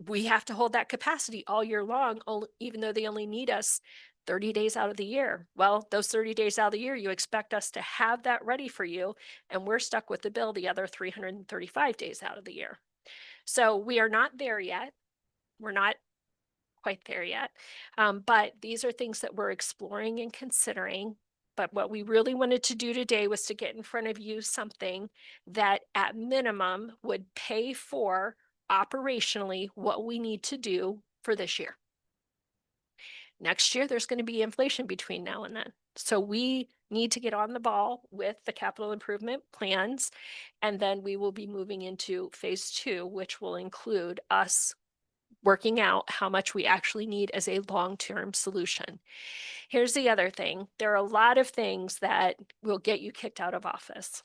Speaker 4: we have to hold that capacity all year long, even though they only need us 30 days out of the year. Well, those 30 days out of the year, you expect us to have that ready for you, and we're stuck with the bill the other 335 days out of the year. So we are not there yet. We're not quite there yet. But these are things that we're exploring and considering. But what we really wanted to do today was to get in front of you something that at minimum would pay for operationally what we need to do for this year. Next year, there's going to be inflation between now and then. So we need to get on the ball with the capital improvement plans. And then we will be moving into phase 2, which will include us working out how much we actually need as a long-term solution. Here's the other thing. There are a lot of things that will get you kicked out of office.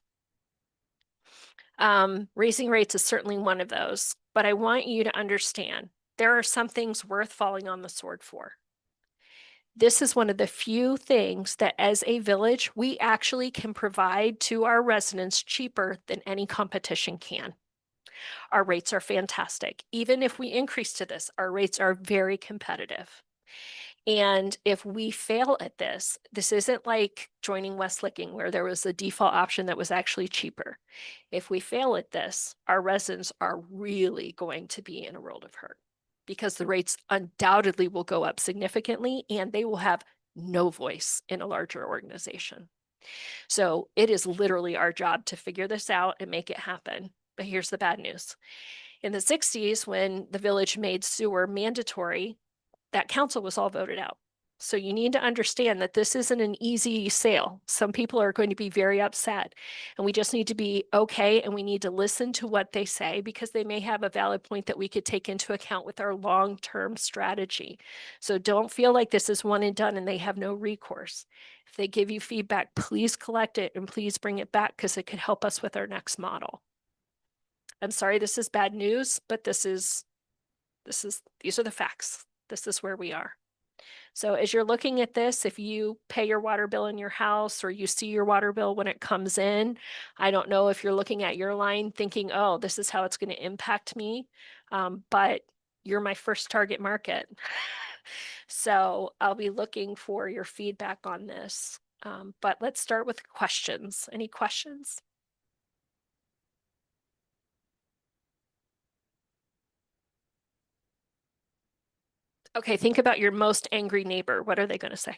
Speaker 4: Raising rates is certainly one of those, but I want you to understand there are some things worth falling on the sword for. This is one of the few things that as a village, we actually can provide to our residents cheaper than any competition can. Our rates are fantastic. Even if we increase to this, our rates are very competitive. And if we fail at this, this isn't like joining West Licking where there was a default option that was actually cheaper. If we fail at this, our residents are really going to be in a world of hurt because the rates undoubtedly will go up significantly and they will have no voice in a larger organization. So it is literally our job to figure this out and make it happen. But here's the bad news. In the 60s, when the village made sewer mandatory, that council was all voted out. So you need to understand that this isn't an easy sale. Some people are going to be very upset, and we just need to be okay, and we need to listen to what they say because they may have a valid point that we could take into account with our long-term strategy. So don't feel like this is one and done and they have no recourse. If they give you feedback, please collect it and please bring it back because it could help us with our next model. I'm sorry, this is bad news, but these are the facts. This is where we are. So as you're looking at this, if you pay your water bill in your house or you see your water bill when it comes in, I don't know if you're looking at your line thinking, oh, this is how it's going to impact me. But you're my first target market. So I'll be looking for your feedback on this. But let's start with questions. Any questions? Okay, think about your most angry neighbor. What are they going to say?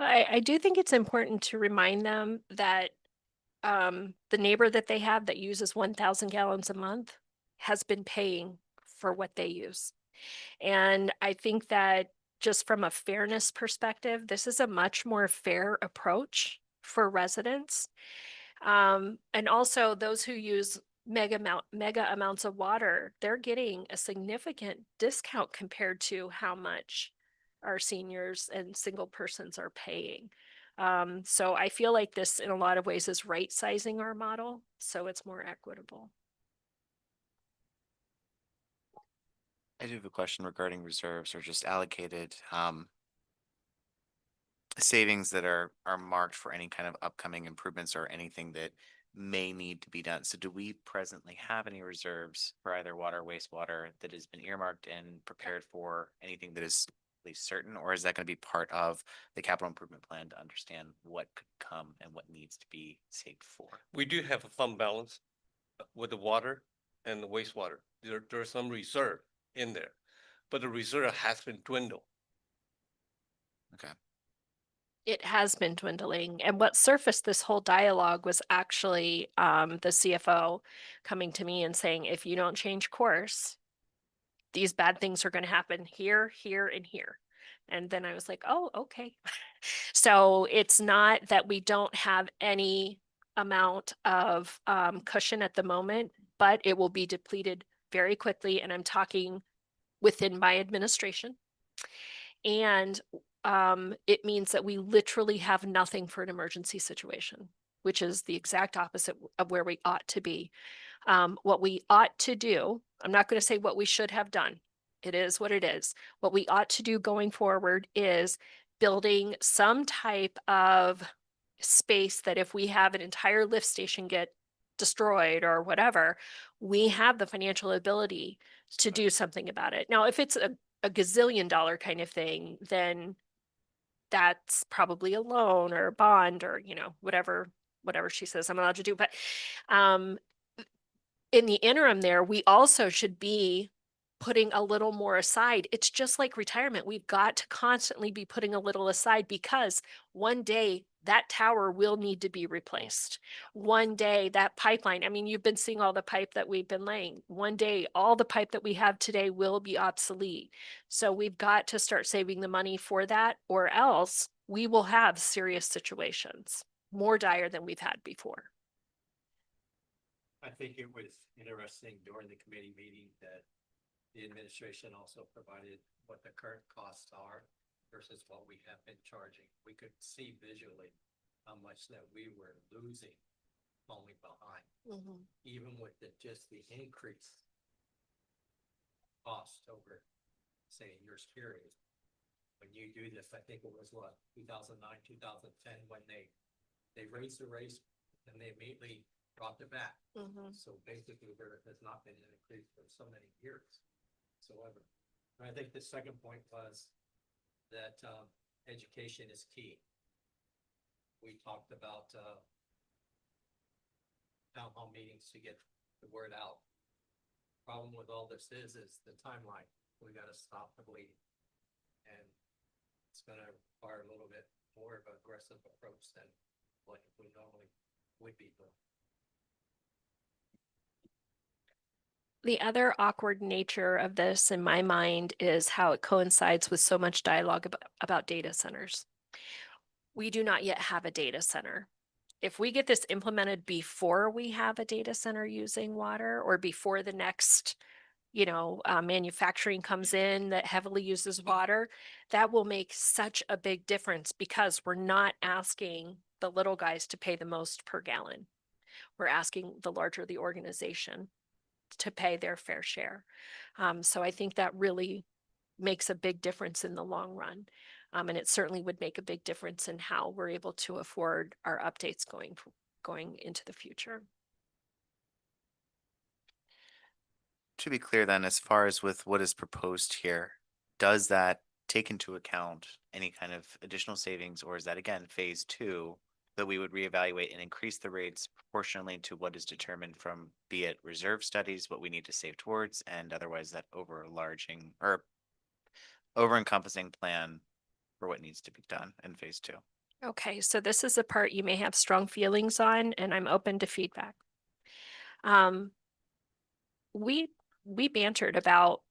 Speaker 4: I do think it's important to remind them that the neighbor that they have that uses 1,000 gallons a month has been paying for what they use. And I think that just from a fairness perspective, this is a much more fair approach for residents. And also those who use mega amounts of water, they're getting a significant discount compared to how much our seniors and single persons are paying. So I feel like this in a lot of ways is right sizing our model so it's more equitable.
Speaker 2: I do have a question regarding reserves or just allocated savings that are marked for any kind of upcoming improvements or anything that may need to be done. So do we presently have any reserves for either water, wastewater that has been earmarked and prepared for anything that is at least certain, or is that going to be part of the capital improvement plan to understand what could come and what needs to be saved for?
Speaker 1: We do have a fund balance with the water and the wastewater. There's some reserve in there, but the reserve has been dwindled.
Speaker 2: Okay.
Speaker 4: It has been dwindling. And what surfaced this whole dialogue was actually the CFO coming to me and saying, if you don't change course, these bad things are going to happen here, here, and here. And then I was like, oh, okay. So it's not that we don't have any amount of cushion at the moment, but it will be depleted very quickly. And I'm talking within my administration. And it means that we literally have nothing for an emergency situation, which is the exact opposite of where we ought to be. What we ought to do, I'm not going to say what we should have done. It is what it is. What we ought to do going forward is building some type of space that if we have an entire lift station get destroyed or whatever, we have the financial ability to do something about it. Now, if it's a gazillion dollar kind of thing, then that's probably a loan or a bond or, you know, whatever she says I'm allowed to do. But in the interim there, we also should be putting a little more aside. It's just like retirement. We've got to constantly be putting a little aside because one day that tower will need to be replaced. One day that pipeline, I mean, you've been seeing all the pipe that we've been laying. One day, all the pipe that we have today will be obsolete. So we've got to start saving the money for that, or else we will have serious situations, more dire than we've had before.
Speaker 6: I think it was interesting during the committee meeting that the administration also provided what the current costs are versus what we have been charging. We could see visually how much that we were losing, falling behind, even with just the increase cost over, say, a year's period. When you do this, I think it was what, 2009, 2010, when they raised the rates and they immediately dropped it back. So basically there has not been an increase for so many years whatsoever. And I think the second point was that education is key. We talked about town hall meetings to get the word out. Problem with all this is the timeline. We got to stop the bleeding. And it's going to require a little bit more of an aggressive approach than what we normally would be doing.
Speaker 4: The other awkward nature of this in my mind is how it coincides with so much dialogue about data centers. We do not yet have a data center. If we get this implemented before we have a data center using water, or before the next, manufacturing comes in that heavily uses water, that will make such a big difference because we're not asking the little guys to pay the most per gallon. We're asking the larger the organization to pay their fair share. So I think that really makes a big difference in the long run. And it certainly would make a big difference in how we're able to afford our updates going into the future.
Speaker 2: To be clear then, as far as with what is proposed here, does that take into account any kind of additional savings, or is that again phase 2 that we would reevaluate and increase the rates proportionally to what is determined from, be it reserve studies, what we need to save towards, and otherwise that overarching or over-encompassing plan for what needs to be done in phase 2?
Speaker 4: Okay, so this is a part you may have strong feelings on, and I'm open to feedback. We bantered about,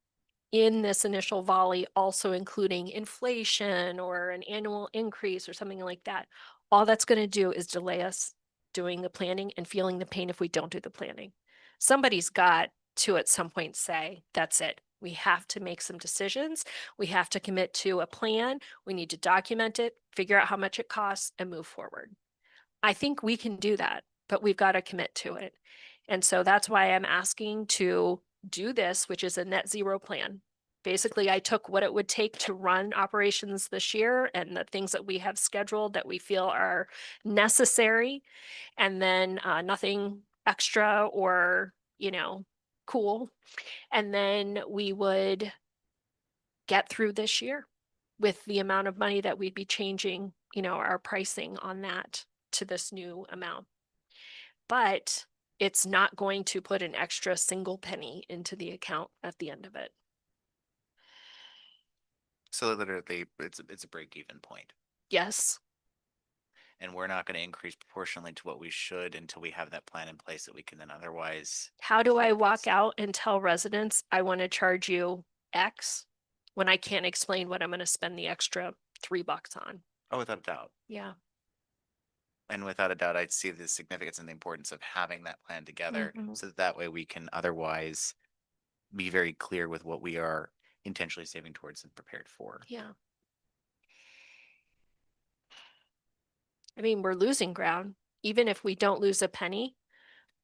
Speaker 4: in this initial volley, also including inflation or an annual increase or something like that. All that's going to do is delay us doing the planning and feeling the pain if we don't do the planning. Somebody's got to at some point say, that's it. We have to make some decisions. We have to commit to a plan. We need to document it, figure out how much it costs, and move forward. I think we can do that, but we've got to commit to it. And so that's why I'm asking to do this, which is a net zero plan. Basically, I took what it would take to run operations this year and the things that we have scheduled that we feel are necessary, and then nothing extra or, cool. And then we would get through this year with the amount of money that we'd be changing, our pricing on that to this new amount. But it's not going to put an extra single penny into the account at the end of it.
Speaker 2: So literally, it's a break even point.
Speaker 4: Yes,
Speaker 2: And we're not going to increase proportionally to what we should until we have that plan in place that we can then otherwise.
Speaker 4: how do I
Speaker 2: afford
Speaker 4: walk
Speaker 2: this.
Speaker 4: out and tell residents I want to charge you X when I can't explain what I'm going to spend the extra $3 on?
Speaker 2: Oh, without a doubt.
Speaker 4: Yeah.
Speaker 2: And without a doubt, I'd see the significance and the importance of having that plan together
Speaker 4: Mhm.
Speaker 2: so that way we can otherwise be very clear with what we are intentionally saving towards and prepared for.
Speaker 4: Yeah. I mean, we're losing ground. Even if we don't lose a penny,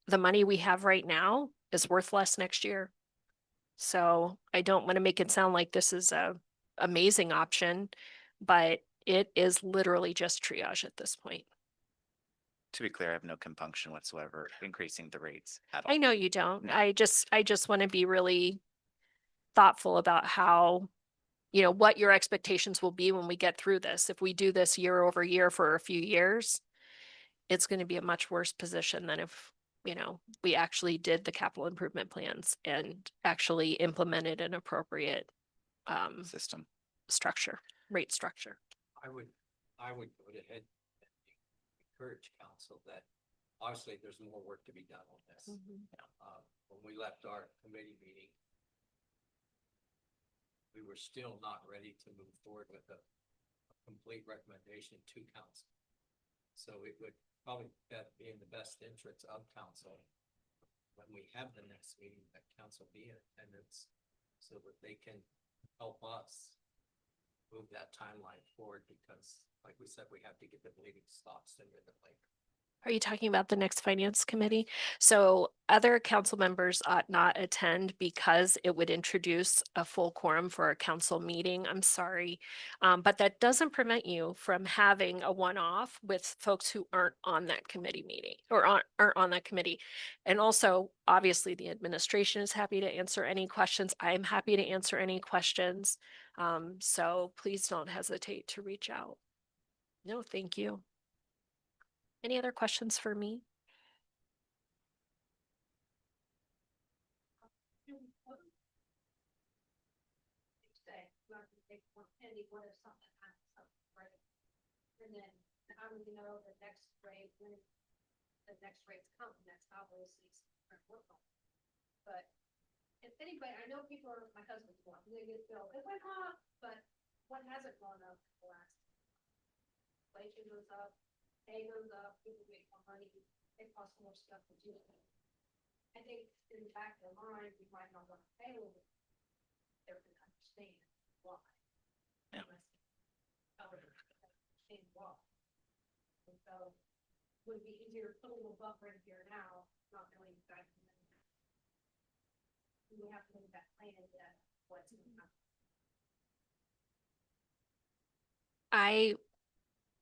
Speaker 4: the money we have right now is worth less next year. So I don't want to make it sound like this is a amazing option, but it is literally just triage at this point.
Speaker 2: To be clear, I have no compunction whatsoever increasing the rates at all.
Speaker 4: I know you don't.
Speaker 2: No.
Speaker 4: I just want to be really thoughtful about how, what your expectations will be when we get through this. If we do this year over year for a few years, it's going to be a much worse position than if, we actually did the capital improvement plans and actually implemented an appropriate
Speaker 2: System.
Speaker 4: rate structure.
Speaker 6: I would go ahead and encourage council that obviously there's more work to be done on this. When we left our committee meeting, we were still not ready to move forward with a complete recommendation to council. So it would probably be in the best interest of council when we have the next meeting that council be in attendance so that they can help us move that timeline forward, because like we said, we have to get the bleeding stops sooner than later.
Speaker 4: Are you talking about the next finance committee? So other council members ought not attend because it would introduce a full quorum for a council meeting. I'm sorry. But that doesn't prevent you from having a one-off with folks who aren't on that committee meeting or aren't on that committee. And also, obviously, the administration is happy to answer any questions. I'm happy to answer any questions. So please don't hesitate to reach out. No, thank you. Any other questions for me?
Speaker 9: And then how do we know the next rate, when the next rates come, that's obviously work on. But if anybody, I know people are, my husband's one, they get billed, it went up, but what hasn't gone up the last? Inflation goes up, pay goes up, people make more money, it costs more stuff to do it. I think in the back of their mind, we might not want to pay a little bit. They can understand why.
Speaker 2: Yeah.
Speaker 9: Understand why. And so would it be easier to put a little buffer in here now, not knowing exactly. We have to make that plan yet, what's going to happen.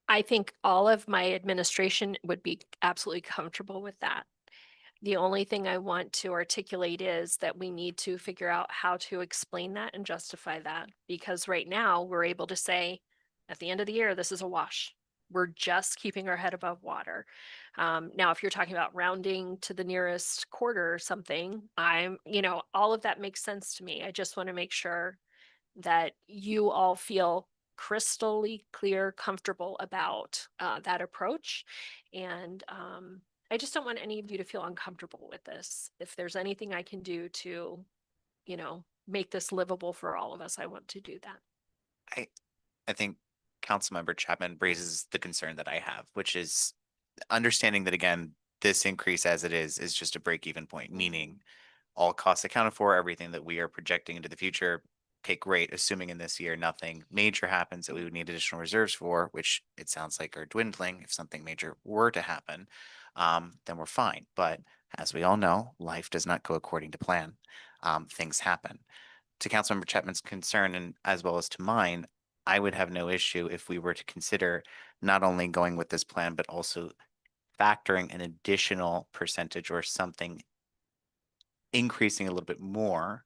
Speaker 4: I think all of my administration would be absolutely comfortable with that. The only thing I want to articulate is that we need to figure out how to explain that and justify that, because right now we're able to say at the end of the year, this is a wash. We're just keeping our head above water. Now, if you're talking about rounding to the nearest quarter or something, all of that makes sense to me. I just want to make sure that you all feel crystally clear, comfortable about that approach. And I just don't want any of you to feel uncomfortable with this. If there's anything I can do to, make this livable for all of us, I want to do that.
Speaker 2: I think Councilmember Chapman raises the concern that I have, which is understanding that, again, this increase as it is just a break-even point, meaning all costs accounted for, everything that we are projecting into the future. Okay, great. Assuming in this year nothing major happens that we would need additional reserves for, which it sounds like are dwindling. If something major were to happen, then we're fine. But as we all know, life does not go according to plan. Things happen. To Councilmember Chapman's concern, and as well as to mine, I would have no issue if we were to consider not only going with this plan, but also factoring an additional percentage or something increasing a little bit more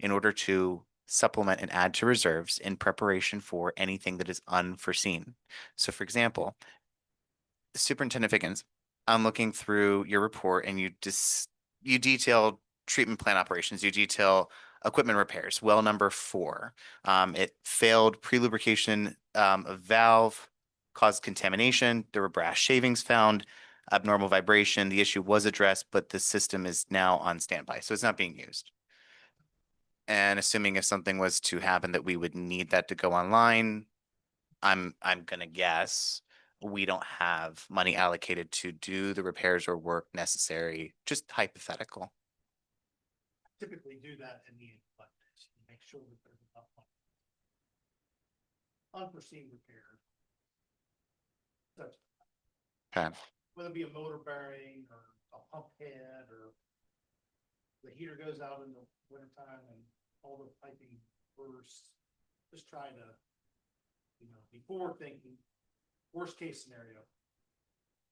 Speaker 2: in order to supplement and add to reserves in preparation for anything that is unforeseen. So for example, Superintendent Figgins, I'm looking through your report and you detail treatment plant operations, you detail equipment repairs, well number 4. It failed pre-lubrication of valve, caused contamination. There were brass shavings found, abnormal vibration. The issue was addressed, but the system is now on standby, so it's not being used. And assuming if something was to happen that we would need that to go online, I'm gonna guess we don't have money allocated to do the repairs or work necessary, just hypothetical.
Speaker 5: Typically do that in the fund, make sure that there's enough money. Unforeseen repairs. Such,
Speaker 2: Okay.
Speaker 5: whether it be a motor bearing or a pump head or the heater goes out in the wintertime and all the piping bursts. Just try to, before thinking, worst case scenario.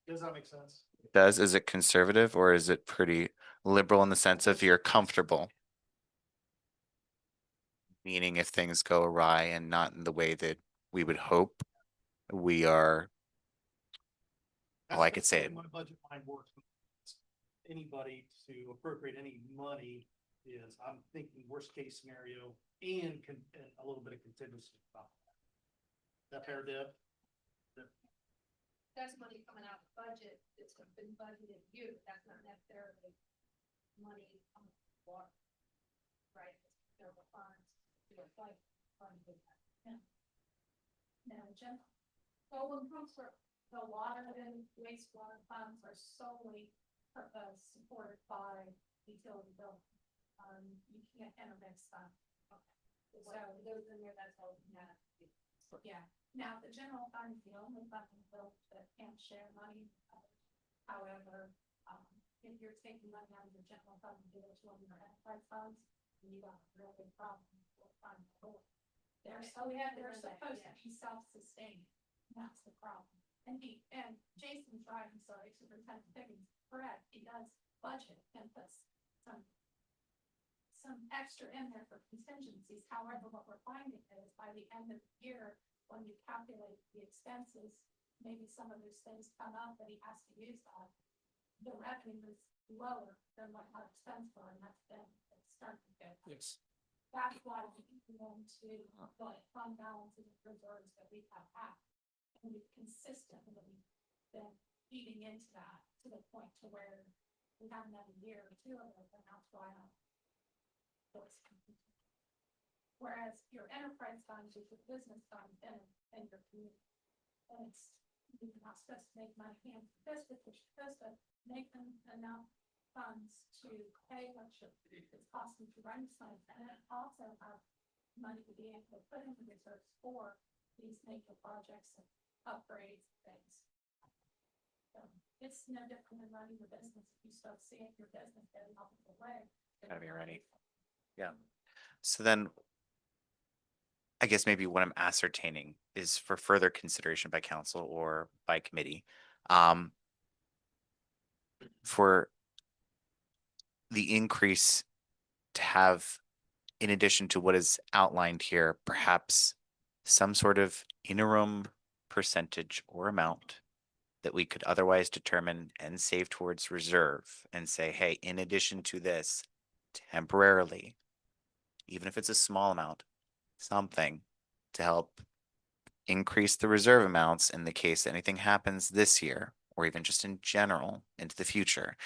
Speaker 5: Does that make sense?
Speaker 2: Is it conservative or is it pretty liberal in the sense of you're comfortable? Meaning if things go awry and not in the way that we would hope, we are, oh, I could say it.
Speaker 5: My budget line works. Anybody to appropriate any money is, I'm thinking worst case scenario and a little bit of contingency. About that fair, Deb?
Speaker 9: That's money coming out of the budget, it's been budgeted to you, that's not necessarily money coming from water. Right, it's the funds, your like fund with that. Yeah. Now, Jen, so when comes for the water and wastewater funds are solely supported by utility bill. You can't enter that stuff. Okay. So those in there, that's all we have. Yeah. Now, the general fund is the only fund in the bill that can't share money. However, if you're taking money out of the general fund and give it to one of your enterprise funds, you got a real big problem with fund. They're supposed to be self-sustaining. That's the problem. And Jason's right, I'm sorry, Superintendent Higgins, correct, he does budget and puts some extra in there for contingencies. However, what we're finding is by the end of the year, when you calculate the expenses, maybe some of those things come up that he has to use that. The revenue is lower than what our expense were, and that's been starting to go.
Speaker 1: Yes.
Speaker 9: That's why we go into the fund balances and reserves that we have had. And we've consistently been feeding into that to the point to where we have another year or two of it, and that's why whereas your enterprise fund is your business fund and your community. And you're not supposed to make money hand to fist, but you're supposed to make them enough funds to pay what it's costing to run sites, and then also have money to be able to put into reserves for these major projects and upgrades and things. So it's no different than running your business. If you start seeing your business getting off of the way,
Speaker 2: Gotta be ready. Yeah. So then I guess maybe what I'm ascertaining is for further consideration by council or by committee. For the increase to have, in addition to what is outlined here, perhaps some sort of interim percentage or amount that we could otherwise determine and save towards reserve and say, hey, in addition to this, temporarily, even if it's a small amount, something to help increase the reserve amounts in the case anything happens this year, or even just in general into the future.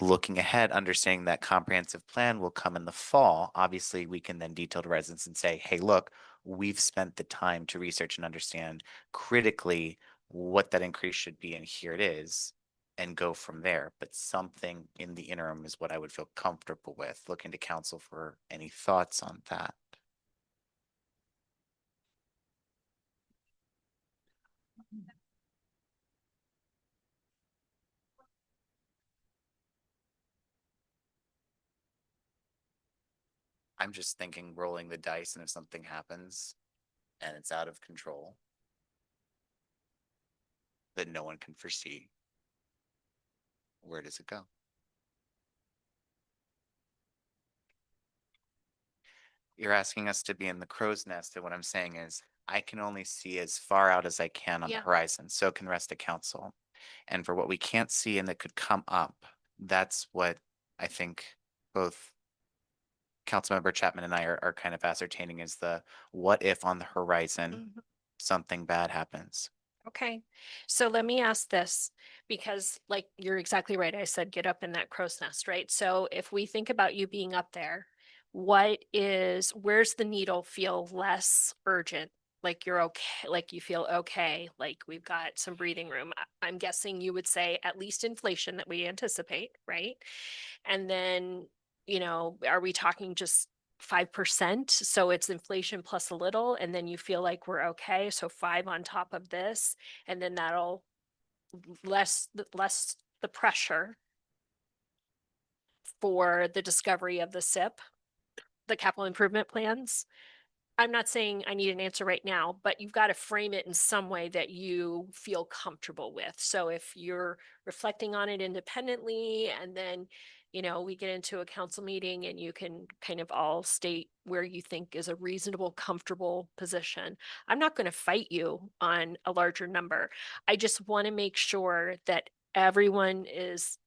Speaker 2: Looking ahead, understanding that comprehensive plan will come in the fall, obviously we can then detail to residents and say, hey, look, we've spent the time to research and understand critically what that increase should be, and here it is, and go from there. But something in the interim is what I would feel comfortable with. Looking to council for any thoughts on that. I'm just thinking rolling the dice, and if something happens and it's out of control that no one can foresee, where does it go? You're asking us to be in the crow's nest, and what I'm saying is I can only see as far out as I can on the
Speaker 4: Yeah.
Speaker 2: horizon. So can the rest of council. And for what we can't see and that could come up, that's what I think both Councilmember Chapman and I are kind of ascertaining is the what if on the horizon
Speaker 4: Mhm.
Speaker 2: something bad happens.
Speaker 4: Okay, so let me ask this, because like, you're exactly right. I said, get up in that crow's nest, right? So if we think about you being up there, where's the needle feel less urgent? Like you're okay, like you feel okay, like we've got some breathing room. I'm guessing you would say at least inflation that we anticipate, right? And then, are we talking just 5%? So it's inflation plus a little, and then you feel like we're okay. So 5 on top of this, and then that'll less the pressure for the discovery of the SIP, the capital improvement plans. I'm not saying I need an answer right now, but you've got to frame it in some way that you feel comfortable with. So if you're reflecting on it independently, and then, we get into a council meeting and you can kind of all state where you think is a reasonable, comfortable position. I'm not going to fight you on a larger number. I just want to make sure that everyone is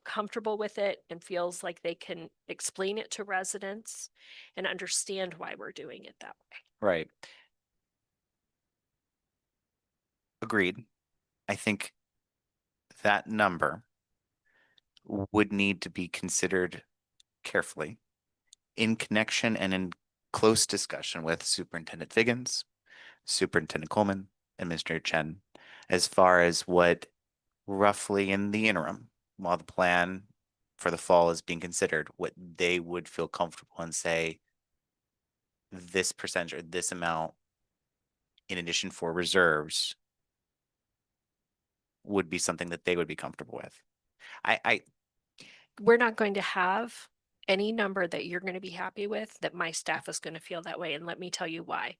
Speaker 4: comfortable with it and feels like they can explain it to residents and understand why we're doing it that way.
Speaker 2: Right. Agreed. I think that number would need to be considered carefully in connection and in close discussion with Superintendent Figgins, Superintendent Coleman, and Mr. Chen, as far as what roughly in the interim, while the plan for the fall is being considered, what they would feel comfortable and say this percentage or this amount in addition for reserves would be something that they would be comfortable with.
Speaker 4: We're not going to have any number that you're going to be happy with that my staff is going to feel that way. And let me tell you why.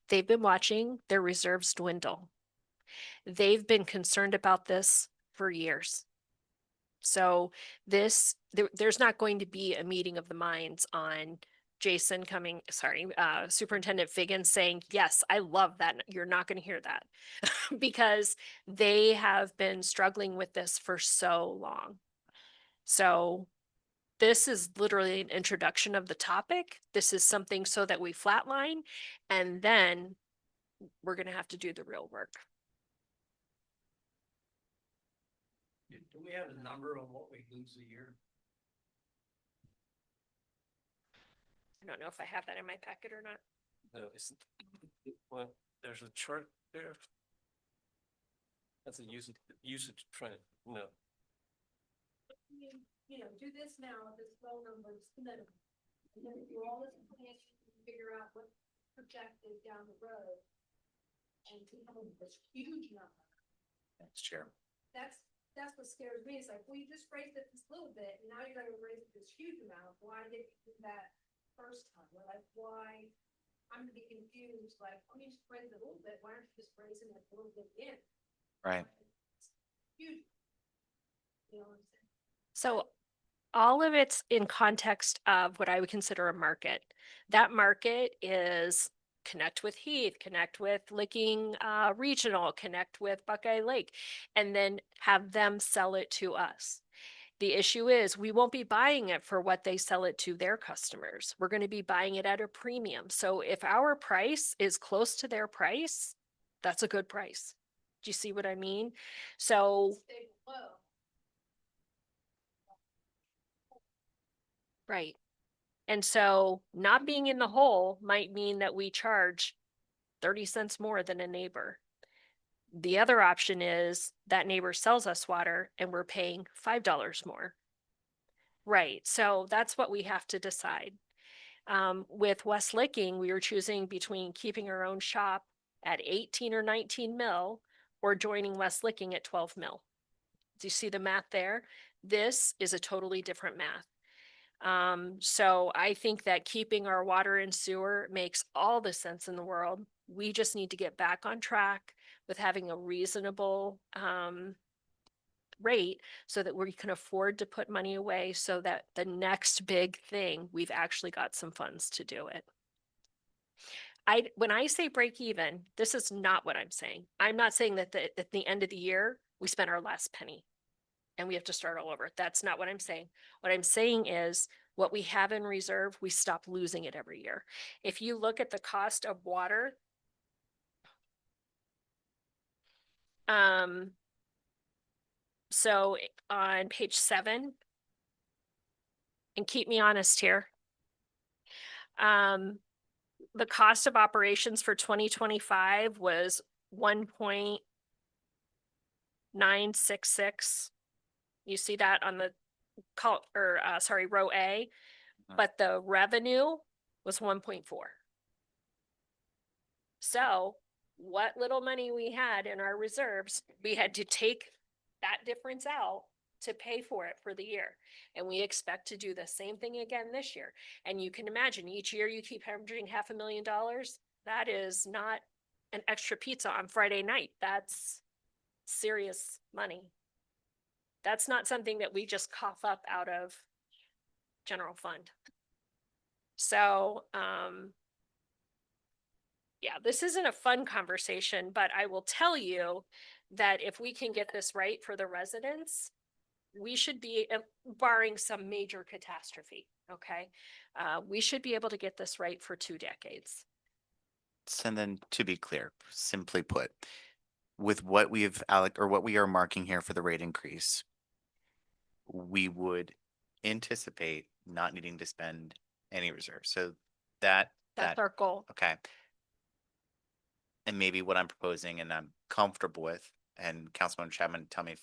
Speaker 4: They've been watching their reserves dwindle. They've been concerned about this for years. So there's not going to be a meeting of the minds on Superintendent Figgins saying, yes, I love that. You're not going to hear that because they have been struggling with this for so long. So this is literally an introduction of the topic. This is something so that we flatline, and then we're going to have to do the real work.
Speaker 6: Do we have a number on what we lose a year?
Speaker 4: I don't know if I have that in my packet or not.
Speaker 1: No, well, there's a chart there. That's a usage trend. No.
Speaker 9: Do this now, this low number is the minimum. And then do all this information, figure out what projected down the road. And to come up with this huge number.
Speaker 2: Thanks, Chair.
Speaker 9: That's what scares me. It's like, well, you just raised it this little bit, and now you're gonna raise it this huge amount. Why did you do that first time? We're like, why? I'm gonna be confused, like, let me just raise it a little bit. Why aren't you just raising it a little bit in?
Speaker 2: Right.
Speaker 9: It's huge. You know what I'm saying?
Speaker 4: So all of it's in context of what I would consider a market. That market is connect with Heath, connect with Licking Regional, connect with Buckeye Lake, and then have them sell it to us. The issue is we won't be buying it for what they sell it to their customers. We're going to be buying it at a premium. So if our price is close to their price, that's a good price. Do you see what I mean? So
Speaker 9: Stay low.
Speaker 4: right. And so not being in the hole might mean that we charge 30 cents more than a neighbor. The other option is that neighbor sells us water and we're paying $5 more. Right. So that's what we have to decide. With West Licking, we were choosing between keeping our own shop at 18 or 19 mil or joining West Licking at 12 mil. Do you see the math there? This is a totally different math. So I think that keeping our water and sewer makes all the sense in the world. We just need to get back on track with having a reasonable rate so that we can afford to put money away so that the next big thing, we've actually got some funds to do it. when I say break even, this is not what I'm saying. I'm not saying that at the end of the year, we spent our last penny and we have to start all over. That's not what I'm saying. What I'm saying is what we have in reserve, we stop losing it every year. If you look at the cost of water, so on page 7, and keep me honest here, the cost of operations for 2025 was 1.966. You see that on the row A, but the revenue was 1.4. So what little money we had in our reserves, we had to take that difference out to pay for it for the year. And we expect to do the same thing again this year. And you can imagine each year you keep hemorrhaging $500,000. That is not an extra pizza on Friday night. That's serious money. That's not something that we just cough up out of general fund. So, yeah, this isn't a fun conversation, but I will tell you that if we can get this right for the residents, we should be, barring some major catastrophe, okay? We should be able to get this right for 2 decades.
Speaker 2: And then to be clear, simply put, with what we've what we are marking here for the rate increase, we would anticipate not needing to spend any reserves. So that's
Speaker 4: our goal.
Speaker 2: okay. And maybe what I'm proposing and I'm comfortable with, and Councilman Chapman, tell me if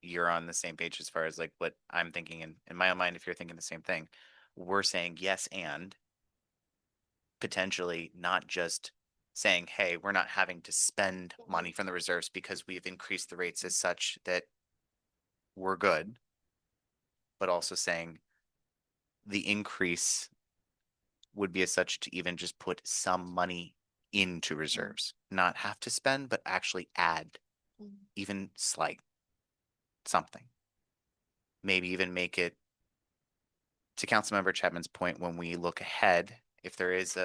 Speaker 2: you're on the same page as far as like what I'm thinking, and in my own mind, if you're thinking the same thing, we're saying yes, and potentially not just saying, hey, we're not having to spend money from the reserves because we've increased the rates as such that we're good, but also saying the increase would be as such to even just put some money into reserves, not have to spend, but actually add even slight something. Maybe even make it, to Councilmember Chapman's point, when we look ahead, if there is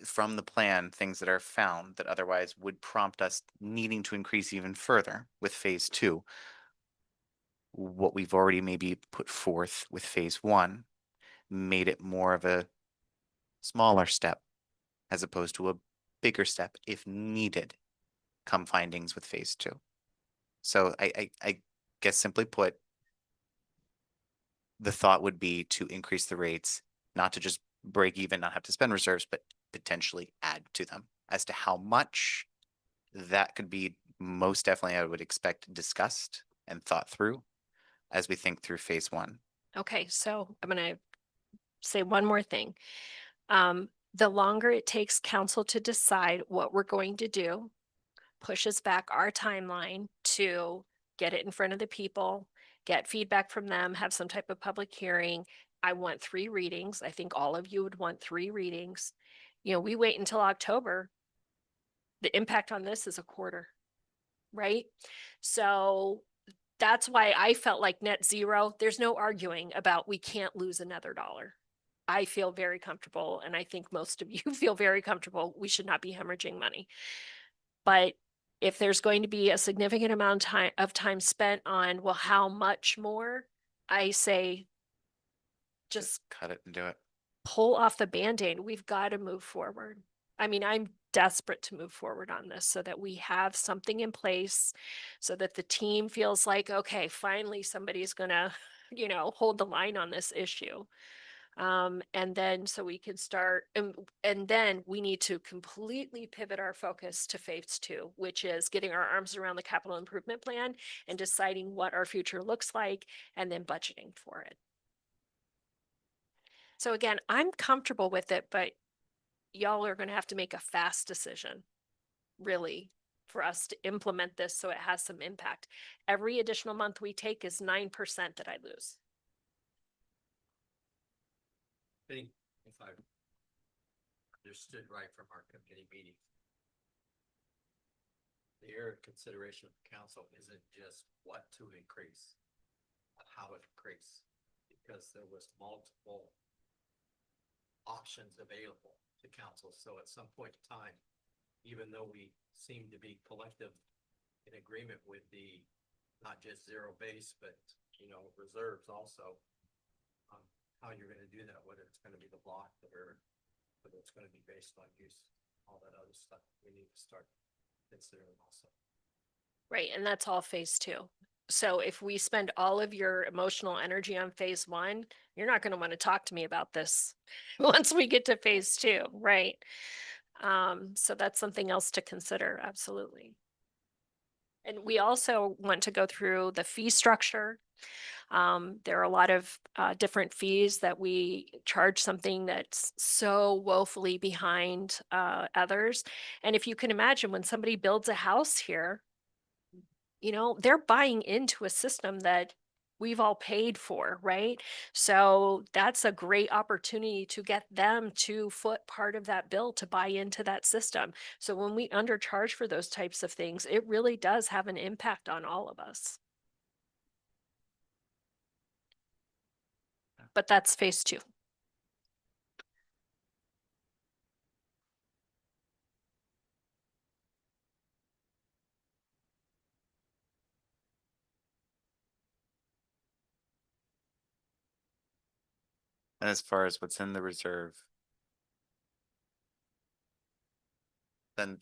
Speaker 2: from the plan, things that are found that otherwise would prompt us needing to increase even further with phase 2, what we've already maybe put forth with phase 1 made it more of a smaller step as opposed to a bigger step if needed come findings with phase 2. So I guess simply put, the thought would be to increase the rates, not to just break even, not have to spend reserves, but potentially add to them. As to how much, that could be most definitely, I would expect, discussed and thought through as we think through phase 1.
Speaker 4: Okay, so I'm going to say one more thing. The longer it takes council to decide what we're going to do, pushes back our timeline to get it in front of the people, get feedback from them, have some type of public hearing. I want 3 readings. I think all of you would want 3 readings. You know, we wait until October. The impact on this is a quarter, right? So that's why I felt like net zero, there's no arguing about we can't lose another dollar. I feel very comfortable, and I think most of you feel very comfortable. We should not be hemorrhaging money. But if there's going to be a significant amount of time spent on, well, how much more? I say just
Speaker 2: cut it and do it.
Speaker 4: Pull off the Band-Aid. We've got to move forward. I mean, I'm desperate to move forward on this so that we have something in place so that the team feels like, okay, finally somebody's gonna, you know, hold the line on this issue. And then so we can start, and then we need to completely pivot our focus to phase 2, which is getting our arms around the capital improvement plan and deciding what our future looks like and then budgeting for it. So again, I'm comfortable with it, but y'all are going to have to make a fast decision, really, for us to implement this so it has some impact. Every additional month we take is 9% that I lose.
Speaker 6: I think if I understood right from our committee meeting, the area of consideration of council isn't just what to increase, but how to increase, because there was multiple options available. to council. So at some point in time, even though we seem to be collective in agreement with the, not just zero base, but, you know, reserves also, how you're gonna do that, whether it's gonna be the block or whether it's gonna be based on use, all that other stuff, we need to start considering also.
Speaker 4: Right, and that's all phase two. So if we spend all of your emotional energy on phase one, you're not gonna want to talk to me about this once we get to phase two, right? So that's something else to consider, absolutely. And we also want to go through the fee structure. There are a lot of different fees that we charge, something that's so woefully behind others. And if you can imagine, when somebody builds a house here, you know, they're buying into a system that we've all paid for, right? So that's a great opportunity to get them to foot part of that bill to buy into that system. So when we undercharge for those types of things, it really does have an impact on all of us. But that's phase two.
Speaker 2: And as far as what's in the reserve, then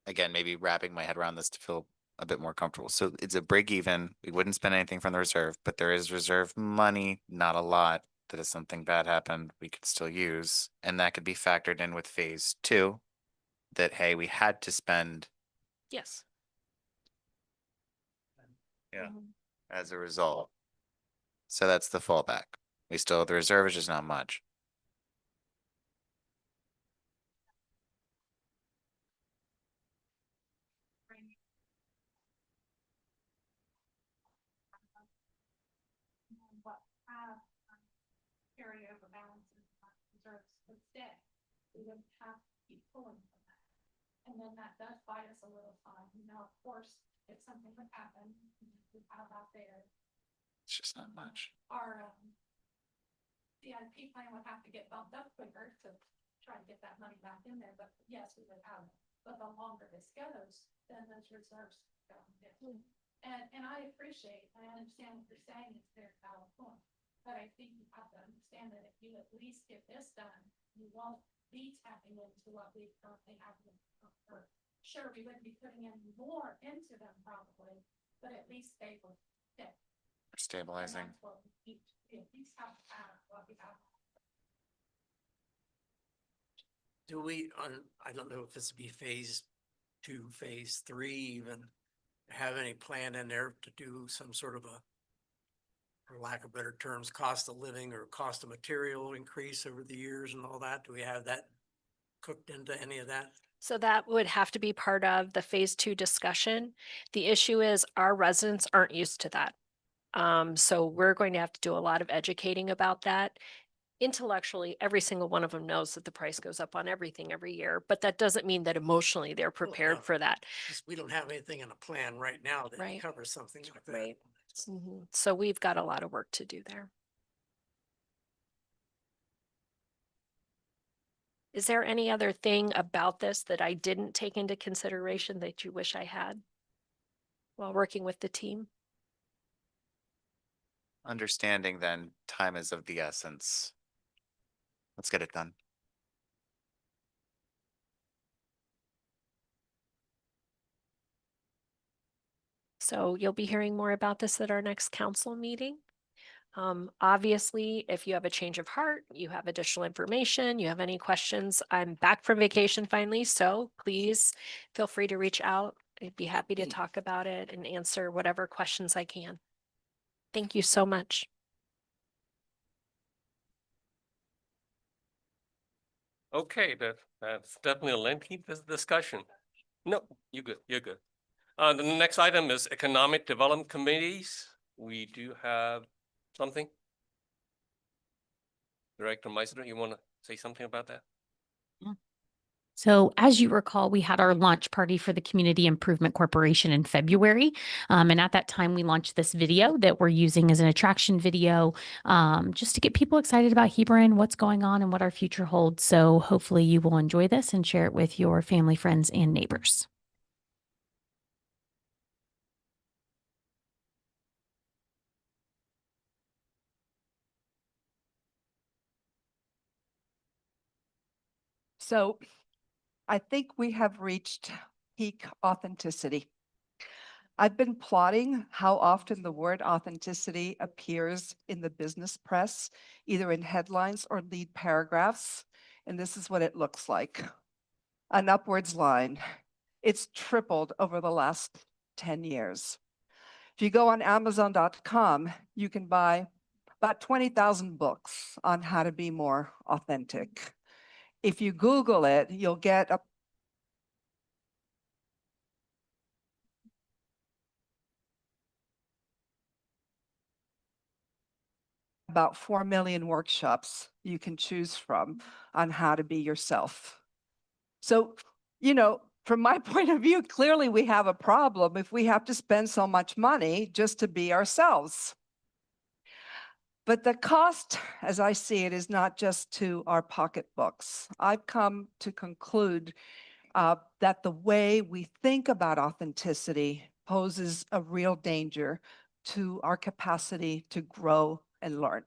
Speaker 2: again, maybe wrapping my head around this to feel a bit more comfortable. So it's a break even. We wouldn't spend anything from the reserve, but there is reserve money, not a lot, that if something bad happened, we could still use. And that could be factored in with phase two, that, hey, we had to spend
Speaker 4: Yes.
Speaker 2: Yeah.
Speaker 4: Mhm.
Speaker 2: as a result. So that's the fallback. We still, the reserve is just not much.
Speaker 9: What have carryover balances reserves instead, we would have to keep pulling from that. And then that does buy us a little time. You know, of course, if something would happen, we have out there
Speaker 2: It's just not much.
Speaker 9: our CIP plan would have to get bumped up quicker to try to get that money back in there, but yes, we would have it. But the longer this goes, then those reserves go down. And I understand what you're saying, it's a very valid point. But I think you have to understand that if you at least get this done, you won't be tapping into what we currently have. Sure, we wouldn't be putting in more into them probably, but at least they will fit. And
Speaker 2: Stabilizing.
Speaker 9: that's what we need to at least have what we have.
Speaker 6: Do we, I don't know if this would be phase two, phase three even, have any plan in there to do some sort of a, for lack of better terms, cost of living or cost of material increase over the years and all that? Do we have that cooked into any of that?
Speaker 4: So that would have to be part of the phase two discussion. The issue is our residents aren't used to that. So we're going to have to do a lot of educating about that. Intellectually, every single one of them knows that the price goes up on everything every year, but that doesn't mean that emotionally they're prepared
Speaker 6: no.
Speaker 4: for that.
Speaker 6: Just, we don't have anything in a plan right now that
Speaker 4: Right.
Speaker 6: covers something like that.
Speaker 4: Right. So we've got a lot of work to do there. Is there any other thing about this that I didn't take into consideration that you wish I had while working with the team?
Speaker 2: Understanding then time is of the essence. Let's get it done.
Speaker 4: So you'll be hearing more about this at our next council meeting. Obviously, if you have a change of heart, you have additional information, you have any questions, I'm back from vacation finally, so please feel free to reach out. I'd be happy to talk about it and answer whatever questions I can. Thank you so much.
Speaker 1: Okay, that's definitely a lengthy discussion. No, you're good, you're good. The next item is Economic Development Committees. We do have something. Director Meisner, you want to say something about that?
Speaker 10: So, as you recall, we had our launch party for the Community Improvement Corporation in February. And at that time, we launched this video that we're using as an attraction video just to get people excited about Hebron, what's going on, and what our future holds. So, hopefully, you will enjoy this and share it with your family, friends, and neighbors.
Speaker 11: So I think we have reached peak authenticity. I've been plotting how often the word authenticity appears in the business press, either in headlines or lead paragraphs. And this is what it looks like. An upwards line. It's tripled over the last 10 years. If you go on Amazon.com, you can buy about 20,000 books on how to be more authentic. If you Google it, you'll get about 4 million workshops you can choose from on how to be yourself. So, from my point of view, clearly we have a problem if we have to spend so much money just to be ourselves. But the cost, as I see it, is not just to our pocketbooks. I've come to conclude that the way we think about authenticity poses a real danger to our capacity to grow and learn.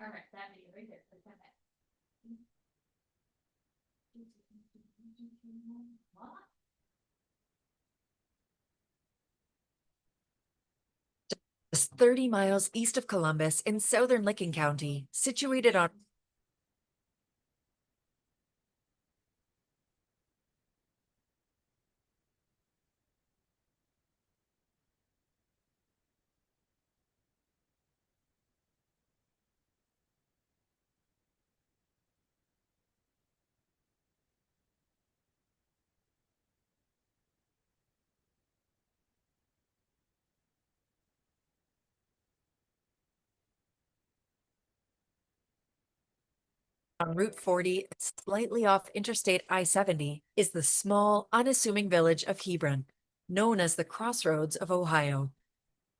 Speaker 10: All right, that video right there.
Speaker 12: Just 30 miles east of Columbus in southern Licking County, situated on Route 40, slightly off Interstate I-70, is the small, unassuming village of Hebron, known as the Crossroads of Ohio.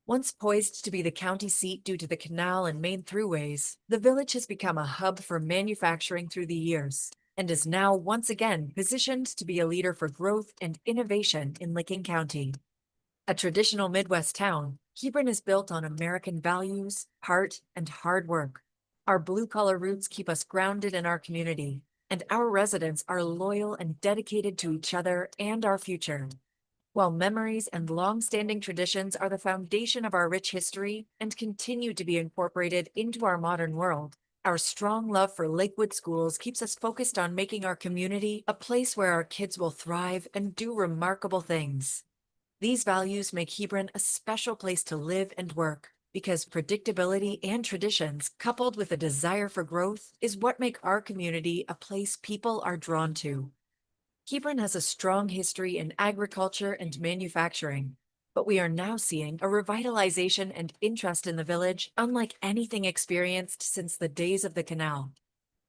Speaker 12: Once poised to be the county seat due to the canal and main throughways, the village has become a hub for manufacturing through the years and is now once again positioned to be a leader for growth and innovation in Licking County. A traditional Midwest town, Hebron is built on American values, heart, and hard work. Our blue-collar roots keep us grounded in our community, and our residents are loyal and dedicated to each other and our future. While memories and long-standing traditions are the foundation of our rich history and continue to be incorporated into our modern world, our strong love for Lakewood schools keeps us focused on making our community a place where our kids will thrive and do remarkable things. These values make Hebron a special place to live and work because predictability and traditions, coupled with a desire for growth, is what make our community a place people are drawn to. Hebron has a strong history in agriculture and manufacturing, but we are now seeing a revitalization and interest in the village unlike anything experienced since the days of the canal.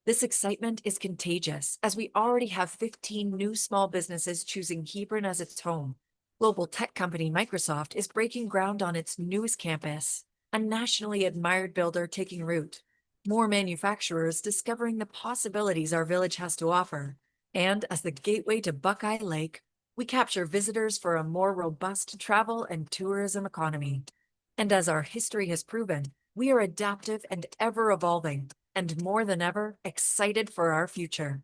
Speaker 12: This excitement is contagious, as we already have 15 new small businesses choosing Hebron as its home. Global tech company Microsoft is breaking ground on its newest campus, a nationally admired builder taking root, more manufacturers discovering the possibilities our village has to offer, and as the gateway to Buckeye Lake, we capture visitors for a more robust travel and tourism economy. And as our history has proven, we are adaptive and ever evolving, and more than ever, excited for our future.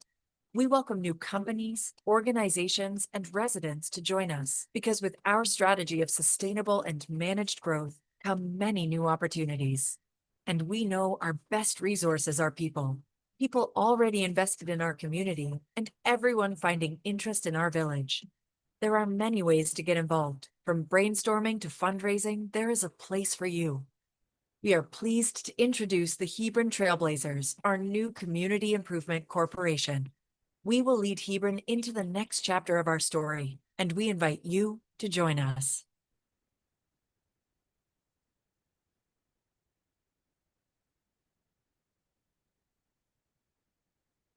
Speaker 12: We welcome new companies, organizations, and residents to join us because with our strategy of sustainable and managed growth come many new opportunities. And we know our best resources are people. People already invested in our community and everyone finding interest in our village. There are many ways to get involved. From brainstorming to fundraising, there is a place for you. We are pleased to introduce the Hebron Trailblazers, our new community improvement corporation. We will lead Hebron into the next chapter of our story, and we invite you to join us.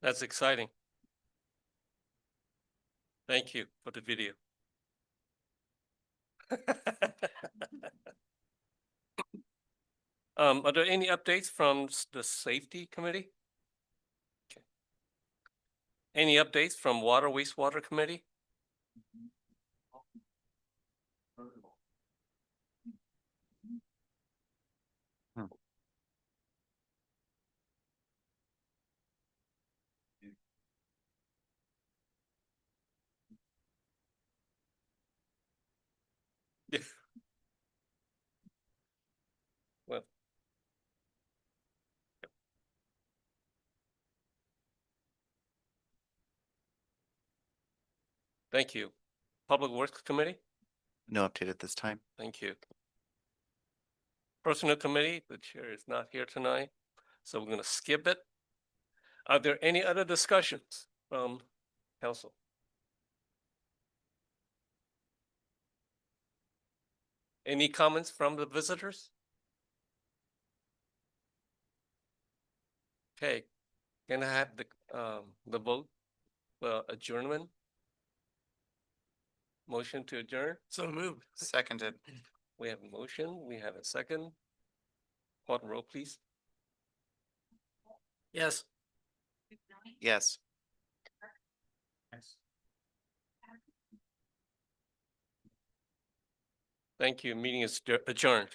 Speaker 1: That's exciting. Thank you for the video. Are there any updates from the safety committee? Okay. Any updates from water wastewater committee? Yeah. Well. Thank you. Public Works Committee?
Speaker 2: No update at this time.
Speaker 1: Thank you. Personnel Committee, the chair is not here tonight, so we're gonna skip it. Are there any other discussions from council? Any comments from the visitors? Okay, can I have the vote, adjournment? Motion to adjourn? So moved.
Speaker 2: Seconded.
Speaker 1: We have a motion, we have a second. Call the roll, please. Yes.
Speaker 2: Yes.
Speaker 1: Thank you. Meeting is adjourned.